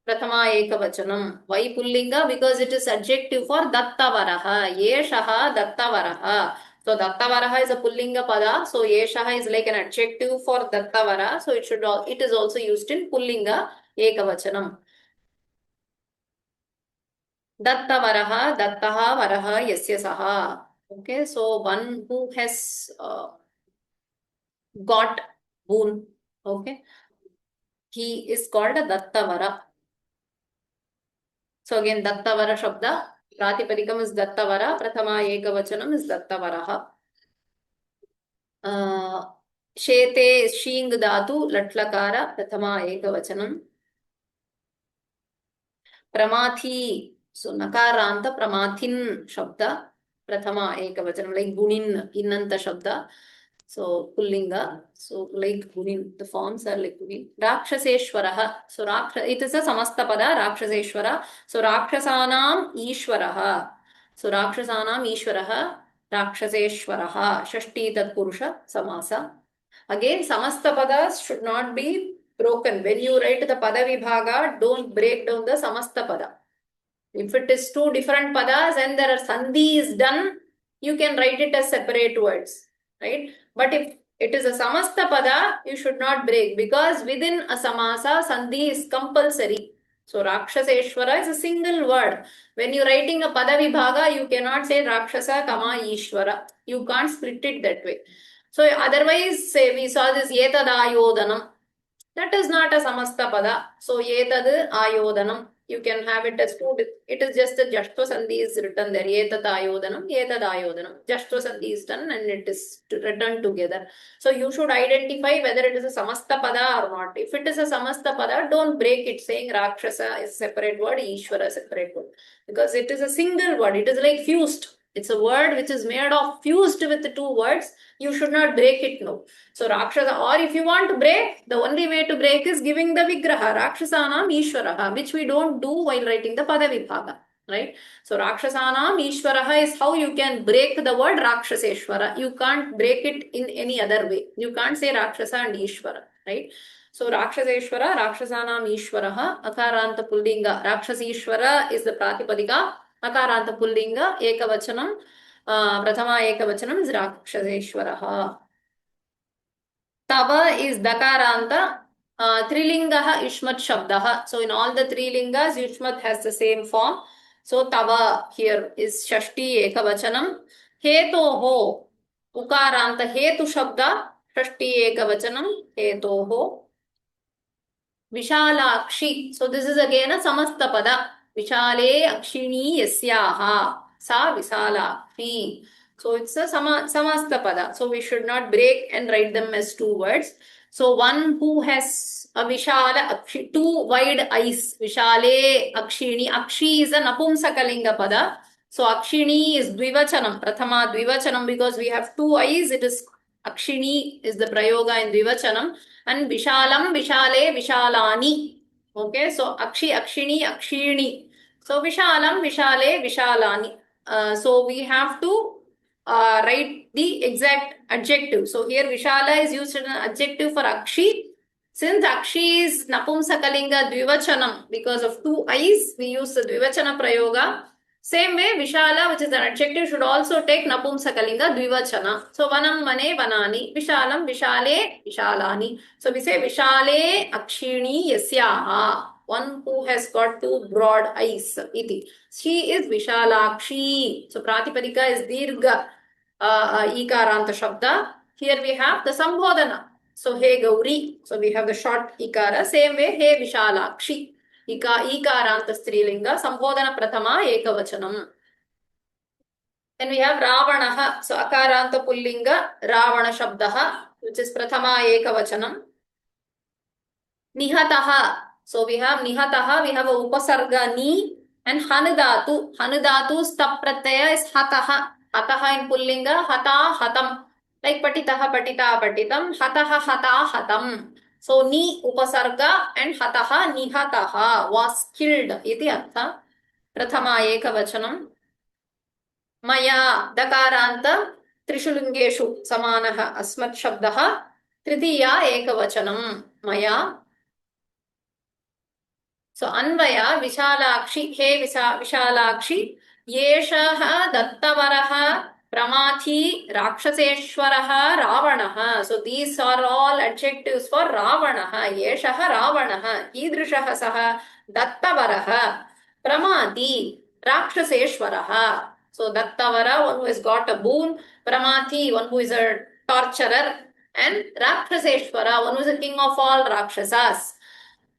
Prathama Ekavachanam. Why Pullinga? Because it is adjective for Dattavaraha. Yeshaha Dattavaraha. So Dattavaraha is a Pullinga pada. So Yeshaha is like an adjective for Dattavara. So it is also used in Pullinga Ekavachanam. Dattavaraha, Dattaha, Varaha, Yasya Saha. Okay, so one who has got boon. Okay. He is called a Dattavara. So again, Dattavara Shabda. Pratipadikam is Dattavara. Prathama Ekavachanam is Dattavaraha. Shete is Shing Dhatu, Latlakara, Prathama Ekavachanam. Pramathi, so Nakaranta Pramathin Shabda. Prathama Ekavachanam, like Gunin, Innanta Shabda. So Pullinga, so like Gunin, the forms are like Gunin. Rakshaseshwaraha, so it is a Samastapada, Rakshaseshwara. So Rakshasanam Ishwaraha. So Rakshasanam Ishwaraha, Rakshaseshwaraha, Shashti Tat Purusha Samasa. Again, Samastapadas should not be broken. When you write the Pada Vibhaga, don't break down the Samastapada. If it is two different padas and there are sandhi is done, you can write it as separate words, right? But if it is a samasta pada, you should not break because within a samasa, sandhi is compulsory. So Rakshaseshwara is a single word. When you're writing a pada vibhaga, you cannot say Rakshasa, Kama, Ishwara. You can't split it that way. So otherwise, say we saw this Yetadayodanam. That is not a samasta pada. So Yetad Ayodanam. You can have it as two. It is just the Jashto Sandhi is written there. Yetad Ayodanam. Jashto Sandhi is done and it is written together. So you should identify whether it is a Samasta Pada or not. If it is a Samasta Pada, don't break it saying Rakshasa is a separate word, Ishwara is a separate word. Because it is a single word. It is like fused. It's a word which is made of fused with the two words. You should not break it, no. So Rakshasa, or if you want to break, the only way to break is giving the Vigraha, Rakshasanam Ishwaraha, which we don't do while writing the Pada Vibhaga, right? So Rakshasanam Ishwaraha is how you can break the word Rakshaseshwara. You can't break it in any other way. You can't say Rakshasa and Ishwara, right? So Rakshaseshwara, Rakshasanam Ishwaraha, Akaranta Pullinga. Rakshaseshwara is the Pratipadika. Akaranta Pullinga, Ekavachanam, Prathama Ekavachanam is Rakshaseshwaraha. Tava is Dakaranta. Trilingaha Yushmat Shabdaha. So in all the three lingas, Yushmat has the same form. So Tava here is Shashti Ekavachanam. Hetoho Ukaranta Hetu Shabda. Shashti Ekavachanam. Hetoho. Vishalakshi. So this is again a Samastapada. Vishale Akshini Yasyaha. Sa Visalakshi. So it's a Samastapada. So we should not break and write them as two words. So one who has a Vishala, two wide eyes. Vishale Akshini. Akshi is a Napumsakalinga Pada. So Akshini is Dvivachanam. Prathama Dvivachanam because we have two eyes. It is Akshini is the Prayoga in Dvivachanam. And Vishalam, Vishale, Vishalani. Okay, so Akshi, Akshini, Akshini. So Vishalam, Vishale, Vishalani. So we have to write the exact adjective. So here Vishala is used as an adjective for Akshi. Since Akshi is Napumsakalinga Dvivachanam, because of two eyes, we use the Dvivachana Prayoga. Same way, Vishala, which is an adjective, should also take Napumsakalinga Dvivachana. So Vanam, Mane, Vanani. Vishalam, Vishale, Vishalani. So we say Vishale, Akshini, Yasyaha. One who has got two broad eyes. Iti. She is Vishalakshi. So Pratipadika is Dirga Ikaranta Shabda. Here we have the Sambodhana. So He Gauri. So we have the short Ikara. Same way, He Vishalakshi. Ikaranta Strilinga. Sambodhana Prathama Ekavachanam. Then we have Ravanaha. So Akaranta Pullinga. Ravana Shabdaha. Which is Prathama Ekavachanam. Nihataha. So we have Nihataha. We have a Upasarga Ni. And Hanudatu. Hanudatu stap pratyaya is Hataha. Hataha in Pullinga. Hata Hatam. Like Patitaha Patita Patitam. Hataha Hata Hatam. So Ni Upasarga and Hataha Nihataha was killed. Iti artha. Prathama Ekavachanam. Maya Dakaranta Trishulingeshu Samanaha Asmat Shabdaha. Tritiya Ekavachanam. Maya. So Anvaya Vishalakshi, He Vishalakshi, Yeshaha Dattavaraha, Pramathi, Rakshaseshwaraha, Ravanaha. So these are all adjectives for Ravanaha. Yeshaha Ravanaha, Idrishaha Saha, Dattavaraha, Pramathi, Rakshaseshwaraha. So Dattavara, one who has got a boon, Pramathi, one who is a torturer, and Rakshaseshwara, one who is the king of all Rakshasas.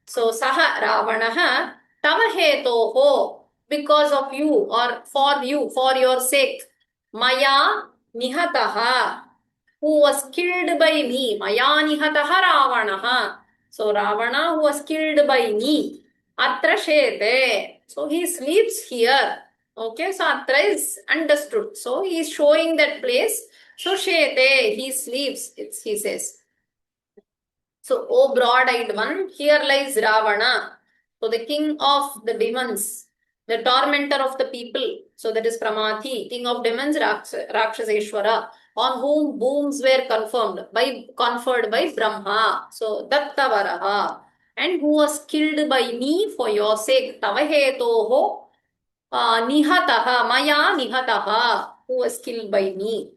So Saha Ravanaha Tava Hetoho, because of you or for you, for your sake, Maya Nihataha, who was killed by me, Maya Nihataha Ravanaha. So Ravana who was killed by me, Atra Shete. So he sleeps here. Okay, so Atra is understood. So he is showing that place. So Shete, he sleeps, he says. So, O broad-eyed one, here lies Ravana. So, the king of the demons, the tormentor of the people. So, that is Pramathi, king of demons, Rakshaseshwara, on whom booms were conferred by Brahma. So, Dattavaraha, and who was killed by me for your sake. Tavahetoho Nihataha, Maya Nihataha, who was killed by me.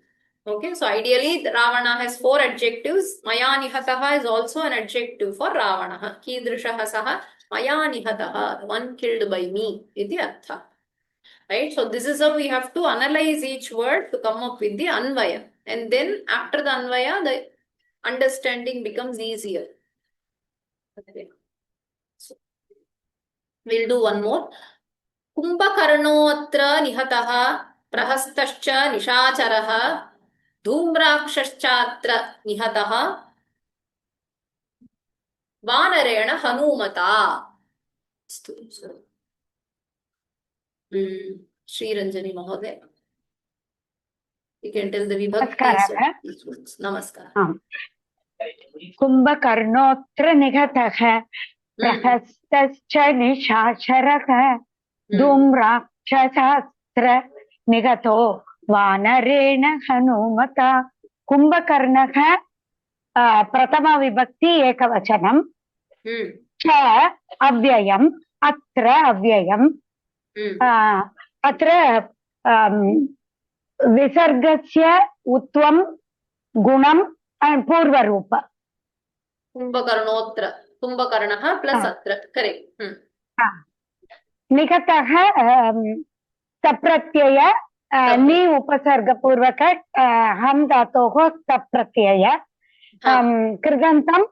Okay, so ideally Ravana has 4 adjectives. Maya Nihataha is also an adjective for Ravana. Kidrishaha saha Maya Nihataha, the one killed by me, iti artha. Right, so this is how we have to analyze each word to come up with the Anvaya. And then after the Anvaya, the understanding becomes easier. Okay. So, we'll do one more. कुंभकर्णोऽत्र निहतः प्रहस्तश्च निशाचरः धूम्राक्षश्चात्र निहतः वानरेण हनूमता. Sriranjani महोदय, you can tell the vibhaktis of these words. Namaskar. कुंभकर्णोऽत्र निहतः प्रहस्तश्च निशाचरः धूम्राक्षसास्त्र निहतो वानरेण हनुमता. कुंभकर्णः प्रथमा विभक्ति एकवचनं, च अव्ययम्, अत्र अव्ययम्. अत्र विसर्गस्य उत्वं गुणं पूर्वरूप. कुंभकर्णोऽत्र, कुंभकर्णः plus अत्र, करेक्ट. निकटः सप्रत्यय नि उपसर्गपूर्वक हम धातोः सप्रत्यय. कृदन्तं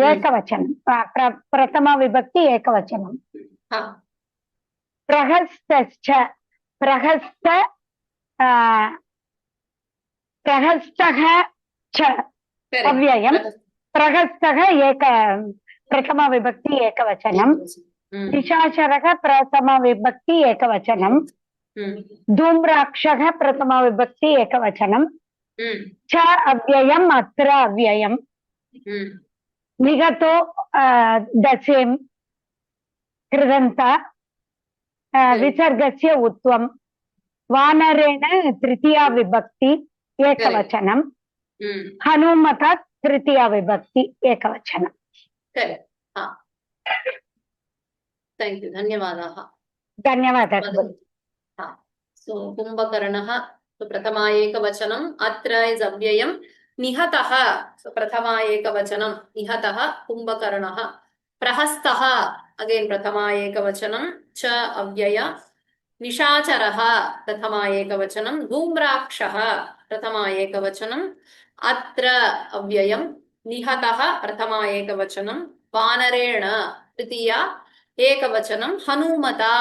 एकवचनं, प्रथमा विभक्ति एकवचनं. प्रहस्तश्च, प्रहस्त प्रहस्तः च अव्ययम्, प्रहस्तः एक प्रथमा विभक्ति एकवचनं. निशाचरः प्रथमा विभक्ति एकवचनं. धूम्राक्षः प्रथमा विभक्ति एकवचनं. च अव्ययम्, अत्र अव्ययम्. निगतो द सेम्, कृदन्त, विसर्गस्य उत्वं. वानरेण तृतीया विभक्ति एकवचनं. हनुमता तृतीया विभक्ति एकवचनं. थैंक यू, धन्यवादाः. धन्यवादः. सो कुंभकर्णः, so प्रथमा एकवचनम्, अत्र इज अव्ययम्. निहतः, so प्रथमा एकवचनम्, निहतः कुंभकर्णः. प्रहस्तः, अगेन प्रथमा एकवचनम्, च अव्यय. निशाचरः प्रथमा एकवचनम्. धूम्राक्षः प्रथमा एकवचनम्, अत्र अव्ययम्. निहतः प्रथमा एकवचनम्. वानरेण तृतीया एकवचनम्. हनुमता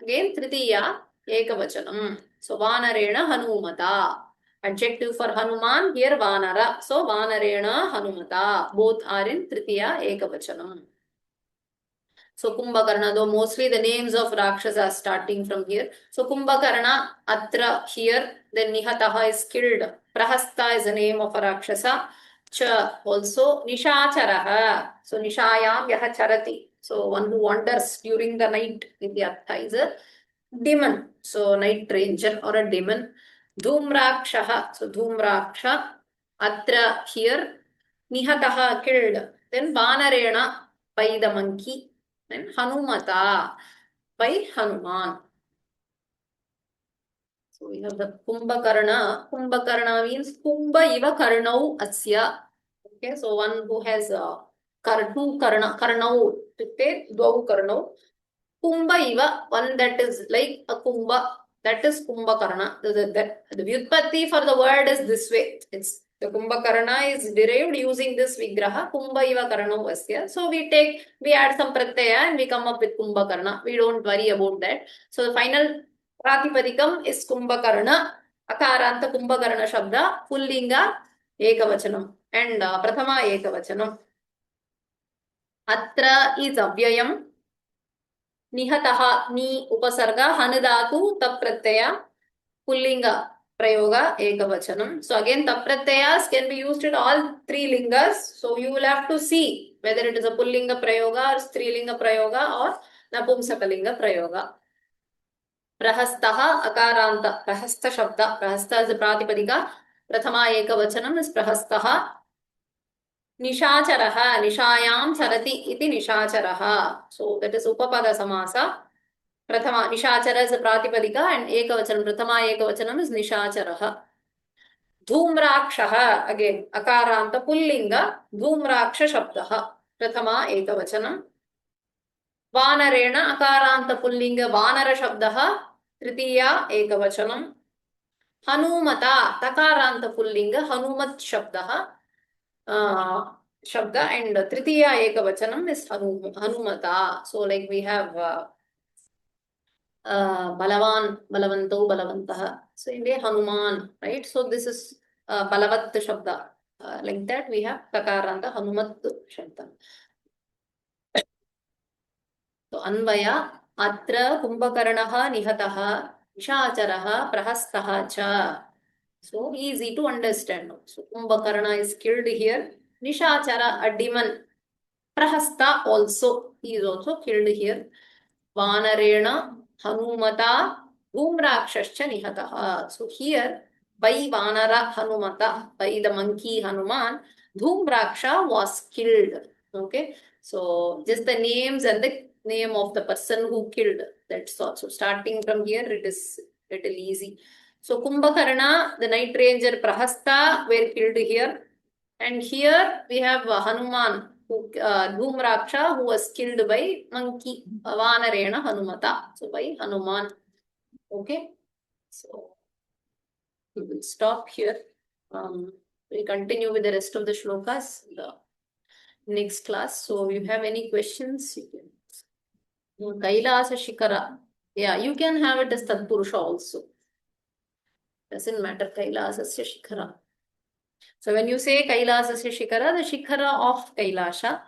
again Tritiya ekavachanam. So vanarena hanumata. Adjective for Hanuman here vanara. So vanarena hanumata. Both are in tritiya ekavachanam. So Kumbhakarna, though mostly the names of Rakshasa starting from here. So Kumbhakarna, Atra here, then Nihataha is killed. Prahasta is the name of a Rakshasa. Cha also Nishacharaha. So Nishayam Yaha Charati. So one who wanders during the night in the Artha is a demon. So night ranger or a demon. Dhumrakshaha. So Dhumraksha. Atra here. Nihataha killed. Then Vanarena by the monkey. Then Hanumata by Hanuman. So we have the Kumbhakarna. Kumbhakarna means Kumbha iva karnau asya. Okay, so one who has two karnau, dvau karnau. Kumbha iva, one that is like a kumbha, that is Kumbhakarna. The vyutpatti for the word is this way. It's The Kumbhakarna is derived using this Vigraha, Kumbha iva Karano Vasya. So we add some Pratyaya and we come up with Kumbhakarna. We don't worry about that. So the final Pratipadikam is Kumbhakarna, Akaranta Kumbhakarna Shabda, Pullinga Ekavachanam and Prathama Ekavachanam. Atra is Avyayam. Nihataha ni upasarga hanudatu tapratyaya pullinga prayoga ekavachanam. So again tapratyayas can be used in all three lingas. So you will have to see whether it is a pullinga prayoga or strilinga prayoga or napumsakalinga prayoga. Prahastaha akaranta prahasta shabda. Prahasta is the pratipadika. Prathama ekavachanam is prahastaha. Nishacharaha, Nishayam Charati iti Nishacharaha. So that is Upapada Samasa. Prathama, Nishachara is a Pratipadika and Ekavachanam, Prathama Ekavachanam is Nishacharaha. Dhumrakshaha, again, Akaranta Pullinga, Dhumraksha Shabdaha. Prathama Ekavachanam. Vanarena, Akaranta Pullinga, Vanara Shabdaha. Tritiya Ekavachanam. Hanumata, Takaranta Pullinga, Hanumat Shabdaha. Shabda and Tritiya Ekavachanam is Hanumata. So like we have Balavan, Balavanto, Balavantaha. So in way Hanuman, right? So this is Balavat Shabda. Like that we have Takaranta Hanumat Shabda. So Anvaya Atra Kumbhakaranaha Nihataha Nishacharaha Prahastaha Cha. So easy to understand. So Kumbhakarna is killed here. Nishachara, a demon. Prahasta also, he is also killed here. Vanarena, Hanumata, Dhumrakshascha Nihataha. So here, by Vanara Hanumata, by the monkey Hanuman, Dhumraksha was killed. Okay, so just the names and the name of the person who killed. That's all. So starting from here, it is little easy. So Kumbhakarna, the Night Ranger Prahasta were killed here. And here we have Hanuman, Dhumraksha, who was killed by monkey Vanarena Hanumata. So by Hanuman. Okay. So we will stop here. We'll continue with the rest of the shlokas in the next class. So if you have any questions, you can. Kailasa Shikara. Yeah, you can have it as Tatpurusha also. Doesn't matter. Kailasasya Shikara. So when you say Kailasasya Shikara, the Shikara of Kailasha.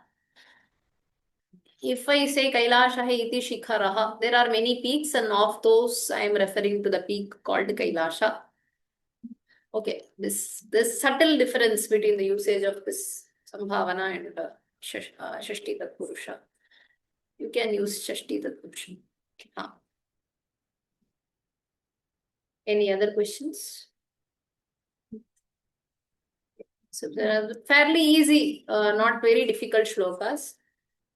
If I say Kailasha iti Shikharaha, there are many peaks and of those I am referring to the peak called Kailasha. Okay, this subtle difference between the usage of this Sambhavana and Shashti Tatpurusha. You can use Shashti Tatpurusha. Any other questions? So there are fairly easy, not very difficult shlokas.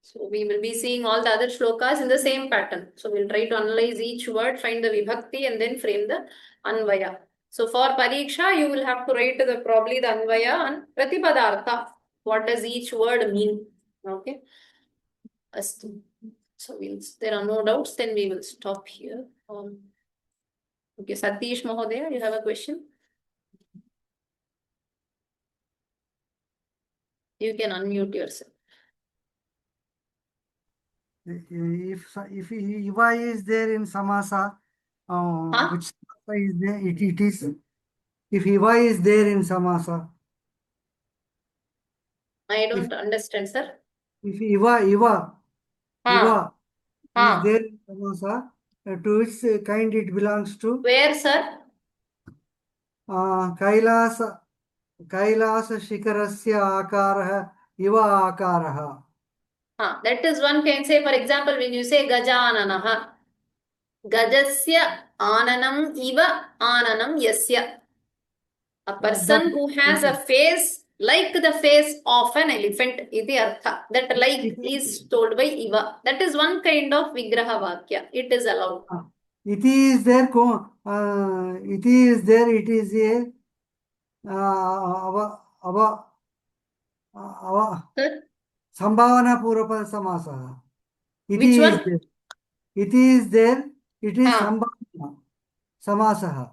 So we will be seeing all the other shlokas in the same pattern. So we'll try to analyze each word, find the vibhakti and then frame the Anvaya. So for Pariksha, you will have to write probably the Anvaya and Pratipadartha. What does each word mean? Okay. Astu. So there are no doubts, then we will stop here. Okay, Satish Mahodaya, you have a question? You can unmute yourself. If Iva is there in Samasa, which Samasa is there? It is. If Iva is there in Samasa. I don't understand, sir. If Iva is there in Samasa, to which kind it belongs to? Where, sir? Kailasa Shikarasya Akaraha, Iva Akaraha. That is one can say, for example, when you say Gajananaha, Gajasya Ananam Iva Ananam Yasya. A person who has a face like the face of an elephant, iti artha. That like is told by Iva. That is one kind of Vigraha Vakya. It is allowed. It is there, it is a Sambhavana Purva Samasa. Which one? There. It is there. It is Sambhavana Samasaha.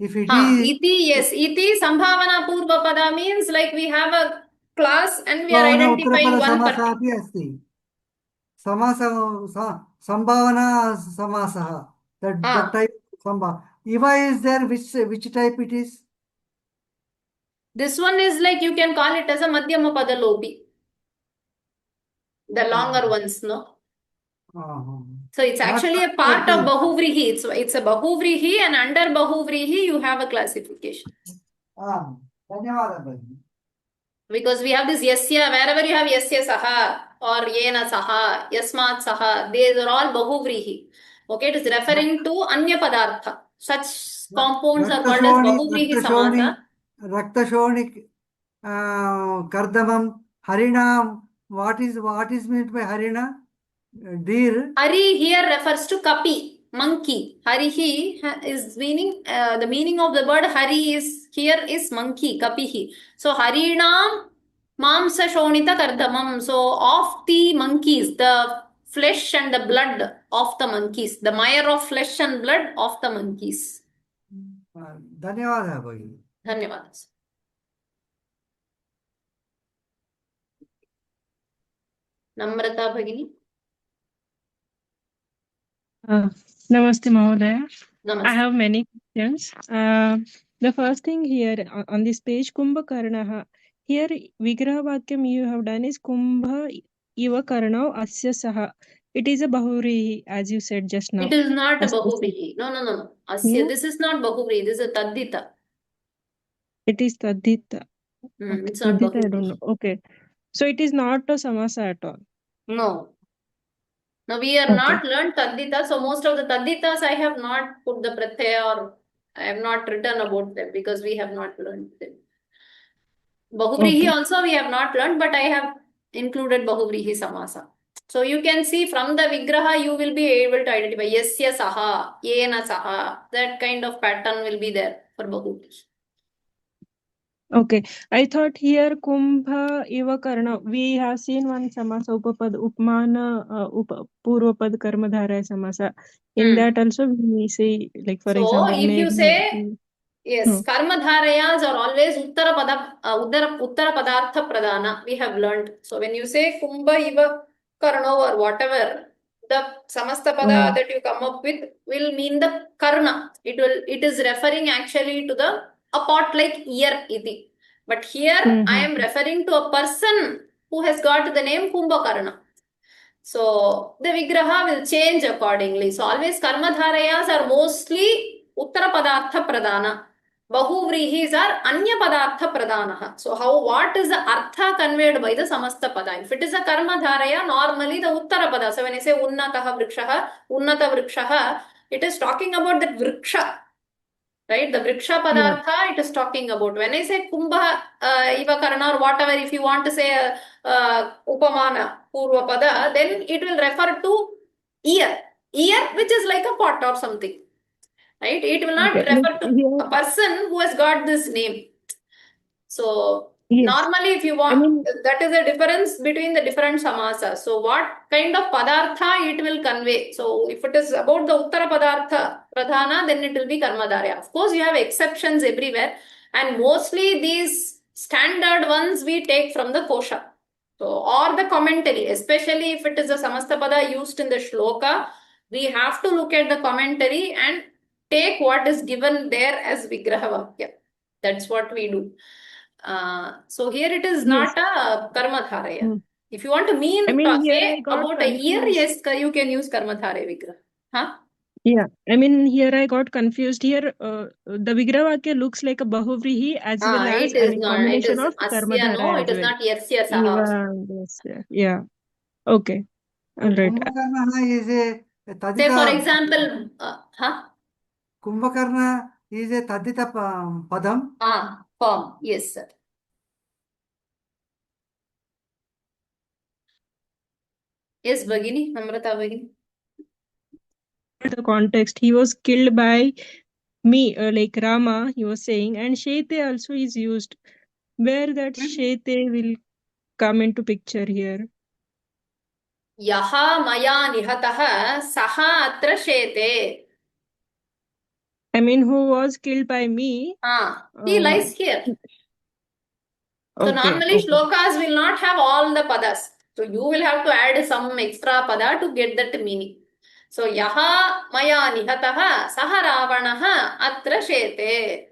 If it Ha, is, iti, yes. Iti Sambhavana Purvapada means like we have a class and we are Sambhavana identifying Uttarapada one Samasa particular. api asti. Sambhavana Samasaha. That Ha, type of Sambha. Iva is there, which type it is? this one is like you can call it as a Madhyama Padalopi, the longer ones, no? Uh, So it's Not actually a part of considered. Bahuvrihi. It's a Bahuvrihi, and under Bahuvrihi you have a classification. ಧನ್ಯವಾದ ಭಗಿನಿ. Because we have this yasya, wherever you have yasya saha or yena saha, yasmat saha, these are all Bahuvrihi. Okay, it is referring to Anya Padartha. Such compounds are called as Raktashoni, Bahuvrihi Raktashoni, Samasa. Raktashoni, Kardamam, Harinam. What is meant by Harina? Deer. Hari here refers to kapi, monkey. Harihi is meaning, the meaning of the word Hari is here is monkey, kapihi. So Harinam Mamsa Shonita Kardamam. So of the monkeys, the flesh and the blood of the monkeys, the mire of flesh and blood of the monkeys. ಧನ್ಯವಾದ ಭಗಿನಿ. Dhanyawad. Namrata Bhagini. Namaste, Mahodaya. I Namaste. have many questions. The first thing here on this page, Kumbhakarnaha. Here, Vigraha Vakyam you have done is Kumbha Iva Karnao Asya Saha. It is a Bahuri, as you said just now. It is not a Asya Saha. Bahuvrihi. No. Asya, No? this is not Bahuvrihi. This is a Taddita. It is Tadita. Okay. It's not Tadita, I Bahuvrihi. don't know. Okay. So it is not a Samasa at all. No. Now we are Okay. not learned Taddita, so most of the Tadditas I have not put the Pratyaya or I have not written about them because we have not learned them. Bahuvrihi Okay. also we have not learned, but I have included Bahuvrihi Samasa. So you can see from the Vigraha you will be able to identify Yasya Saha, Yena Saha, that kind of pattern will be there for Bahuvrihi. Okay, I thought here Kumbha Iva Karna. We have seen one samasa upapad upmana purvapad karmadharaya samasa. In that also we say, like for So example, if you say yes, Hmm. karma dharayas are always uttara padartha pradana. We have learned. So when you say kumbha iva karno or whatever, the samasta pada that you come up with will mean the karna. It is referring actually to the a pot like ear iti. But here I am referring to a person who has got the name Kumbhakarna. So the vigraha will change accordingly. So always karma dharayas are mostly uttara padartha pradana. Bahuvrihis are anya padartha pradana. So what is the artha conveyed by the samasta pada? If it is a karma dharaya, normally the uttara pada. So when I say unnataha vrikshaha, unnata vrikshaha, it is talking about that vriksha. Right? The vriksha padartha, it is talking about. When I say kumbha iva karana or whatever, if you want to say upamana purva pada, then it will refer to ear. Ear which is like a pot or something. Right? It will not refer to a person who has got this name. So normally if you want, that is the difference between the different samasas. So what kind of padartha it will convey. So if it is about the uttara padartha pradhana, then it will be karmadharya. Of course, you have exceptions everywhere. And mostly these standard ones we take from the kosha. So, or the commentary, especially if it is a samastapada used in the shloka, we have to look at the commentary and take what is given there as vigraha vakya. That's what we do. So here it is not a karma dharaya. If you want to say about a year, yes, you can use karma dharaya vigraha. Huh? Yeah, I mean here I got confused. Here the Vigraha Vakya looks like a Bahuvrihi as well as combination of Karmadhara it as is well. not yasya saha. Yes, yeah. Okay. All right. Kumbhakarna is a Tadita. Say for example, Kumbhakarna is a Tadita padam. Form. Yes, sir. Yes, Bhagini, Namrata Bhagini. The context, he was killed by me, like Rama, he was saying, and Shete also is used. Where that Shete will come into picture here? Yaha maya nihataha saha atra shete. I mean, who was killed by me. He Uh, lies here. So okay, normally okay. shlokas will not have all the padas. So you will have to add some extra pada to get that meaning. So yaha maya nihataha saha ravanaha atra shete.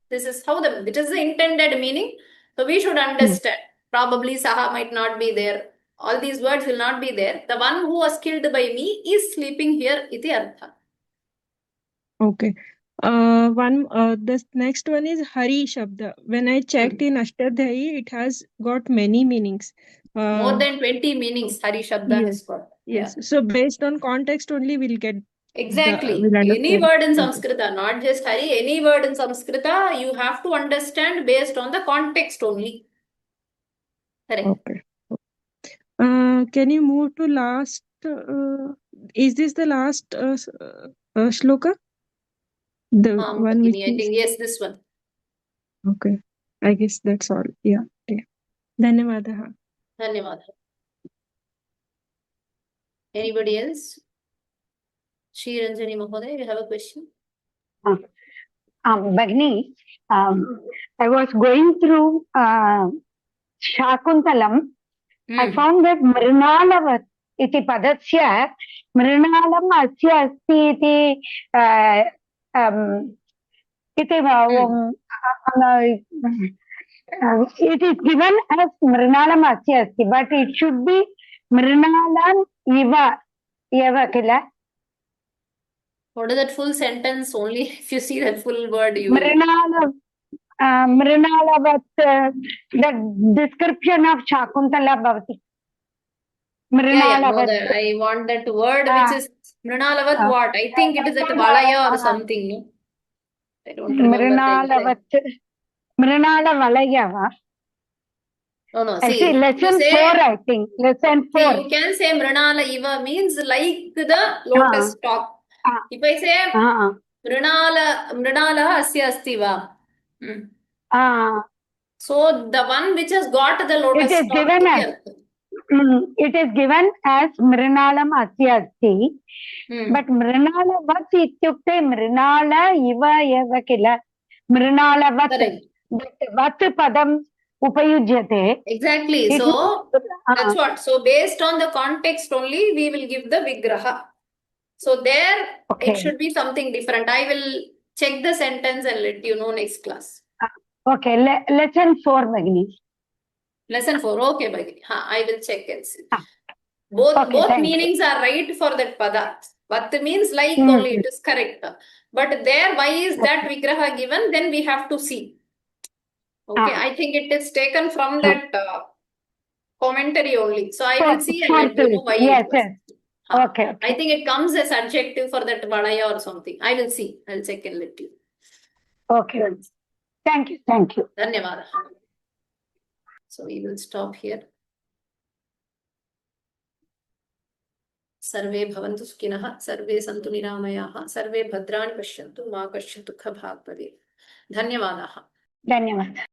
This is how it is the intended meaning. So we should understand. Probably saha might not be there. All these words will not be there. The one who was killed by me is sleeping here iti artha. Okay. The next one is Hari Shabda. When I checked in Ashtadhyayi, it has got many meanings. More than 20 meanings Hari Shabda has got. Yes. Yeah. So based on context only, we'll get Exactly. we'll Any understand. word in Okay. Sanskrita, not just Hari, any word in Sanskrita, you have to understand based on the context only. Correct. Okay. Can you move to last? Is this the last shloka? The one which I is think yes, this one. okay. I guess that's all. Yeah. Okay. Dhanyavadaha. Dhanyawad. Anybody else? Shri Ranjani Mahoday, you have a question? Bagni, I was going through Shakuntalam. I found that Mrinalavat iti padasya Mrinalam asya asti iti iti it is given as Mrinalam asya asti, but it should be Mrinalam iva kila. What is that full sentence? Only if you see that full word, you Mrinalavat, the description of Shakuntala bhavati. Mrinalavat. Yeah, I want that word which is Mrinalavat what? I think it is at Valaya or something. No? I don't remember the exact. Mrinala Valayava. No. I See, see lesson 4, I think. Lesson 4. See, you can say Mrinala Iva means like the lotus stalk. If I say Mrinala Asya Asti Va. So the one which has got the lotus it is stalk. given as it is given as Mrinalam Asya Asti. But Mrinala Vat ityukte Mrinala Iva eva kila. Mrinala Vat. Vat padam upayujyate. Exactly. So that's what. So based on the context only, we will give the Vigraha. So there it should be something different. I will check the sentence and let you know next class. Okay, lesson 4, Bagni. Lesson 4. Okay, Bagni. I will check and see. Both meanings are right for that pada. Vat means like only, it is correct. But there, why is that Vigraha given? Then we have to see. Okay, I think it is taken from that commentary only. So I will see and let you know why it was. Okay. I think it comes as adjective for that Valaya or something. I will see. I'll check and let you. Okay. Thank you. Dhanyawad. So we will stop here. सर्वे भवन्तु सुखिनः, सर्वे सन्तु निरामयाः, सर्वे भद्राणि पश्यन्तु, मा कश्चित् दुःखभाग् भवेत्. धन्यवादाः. धन्यवादः.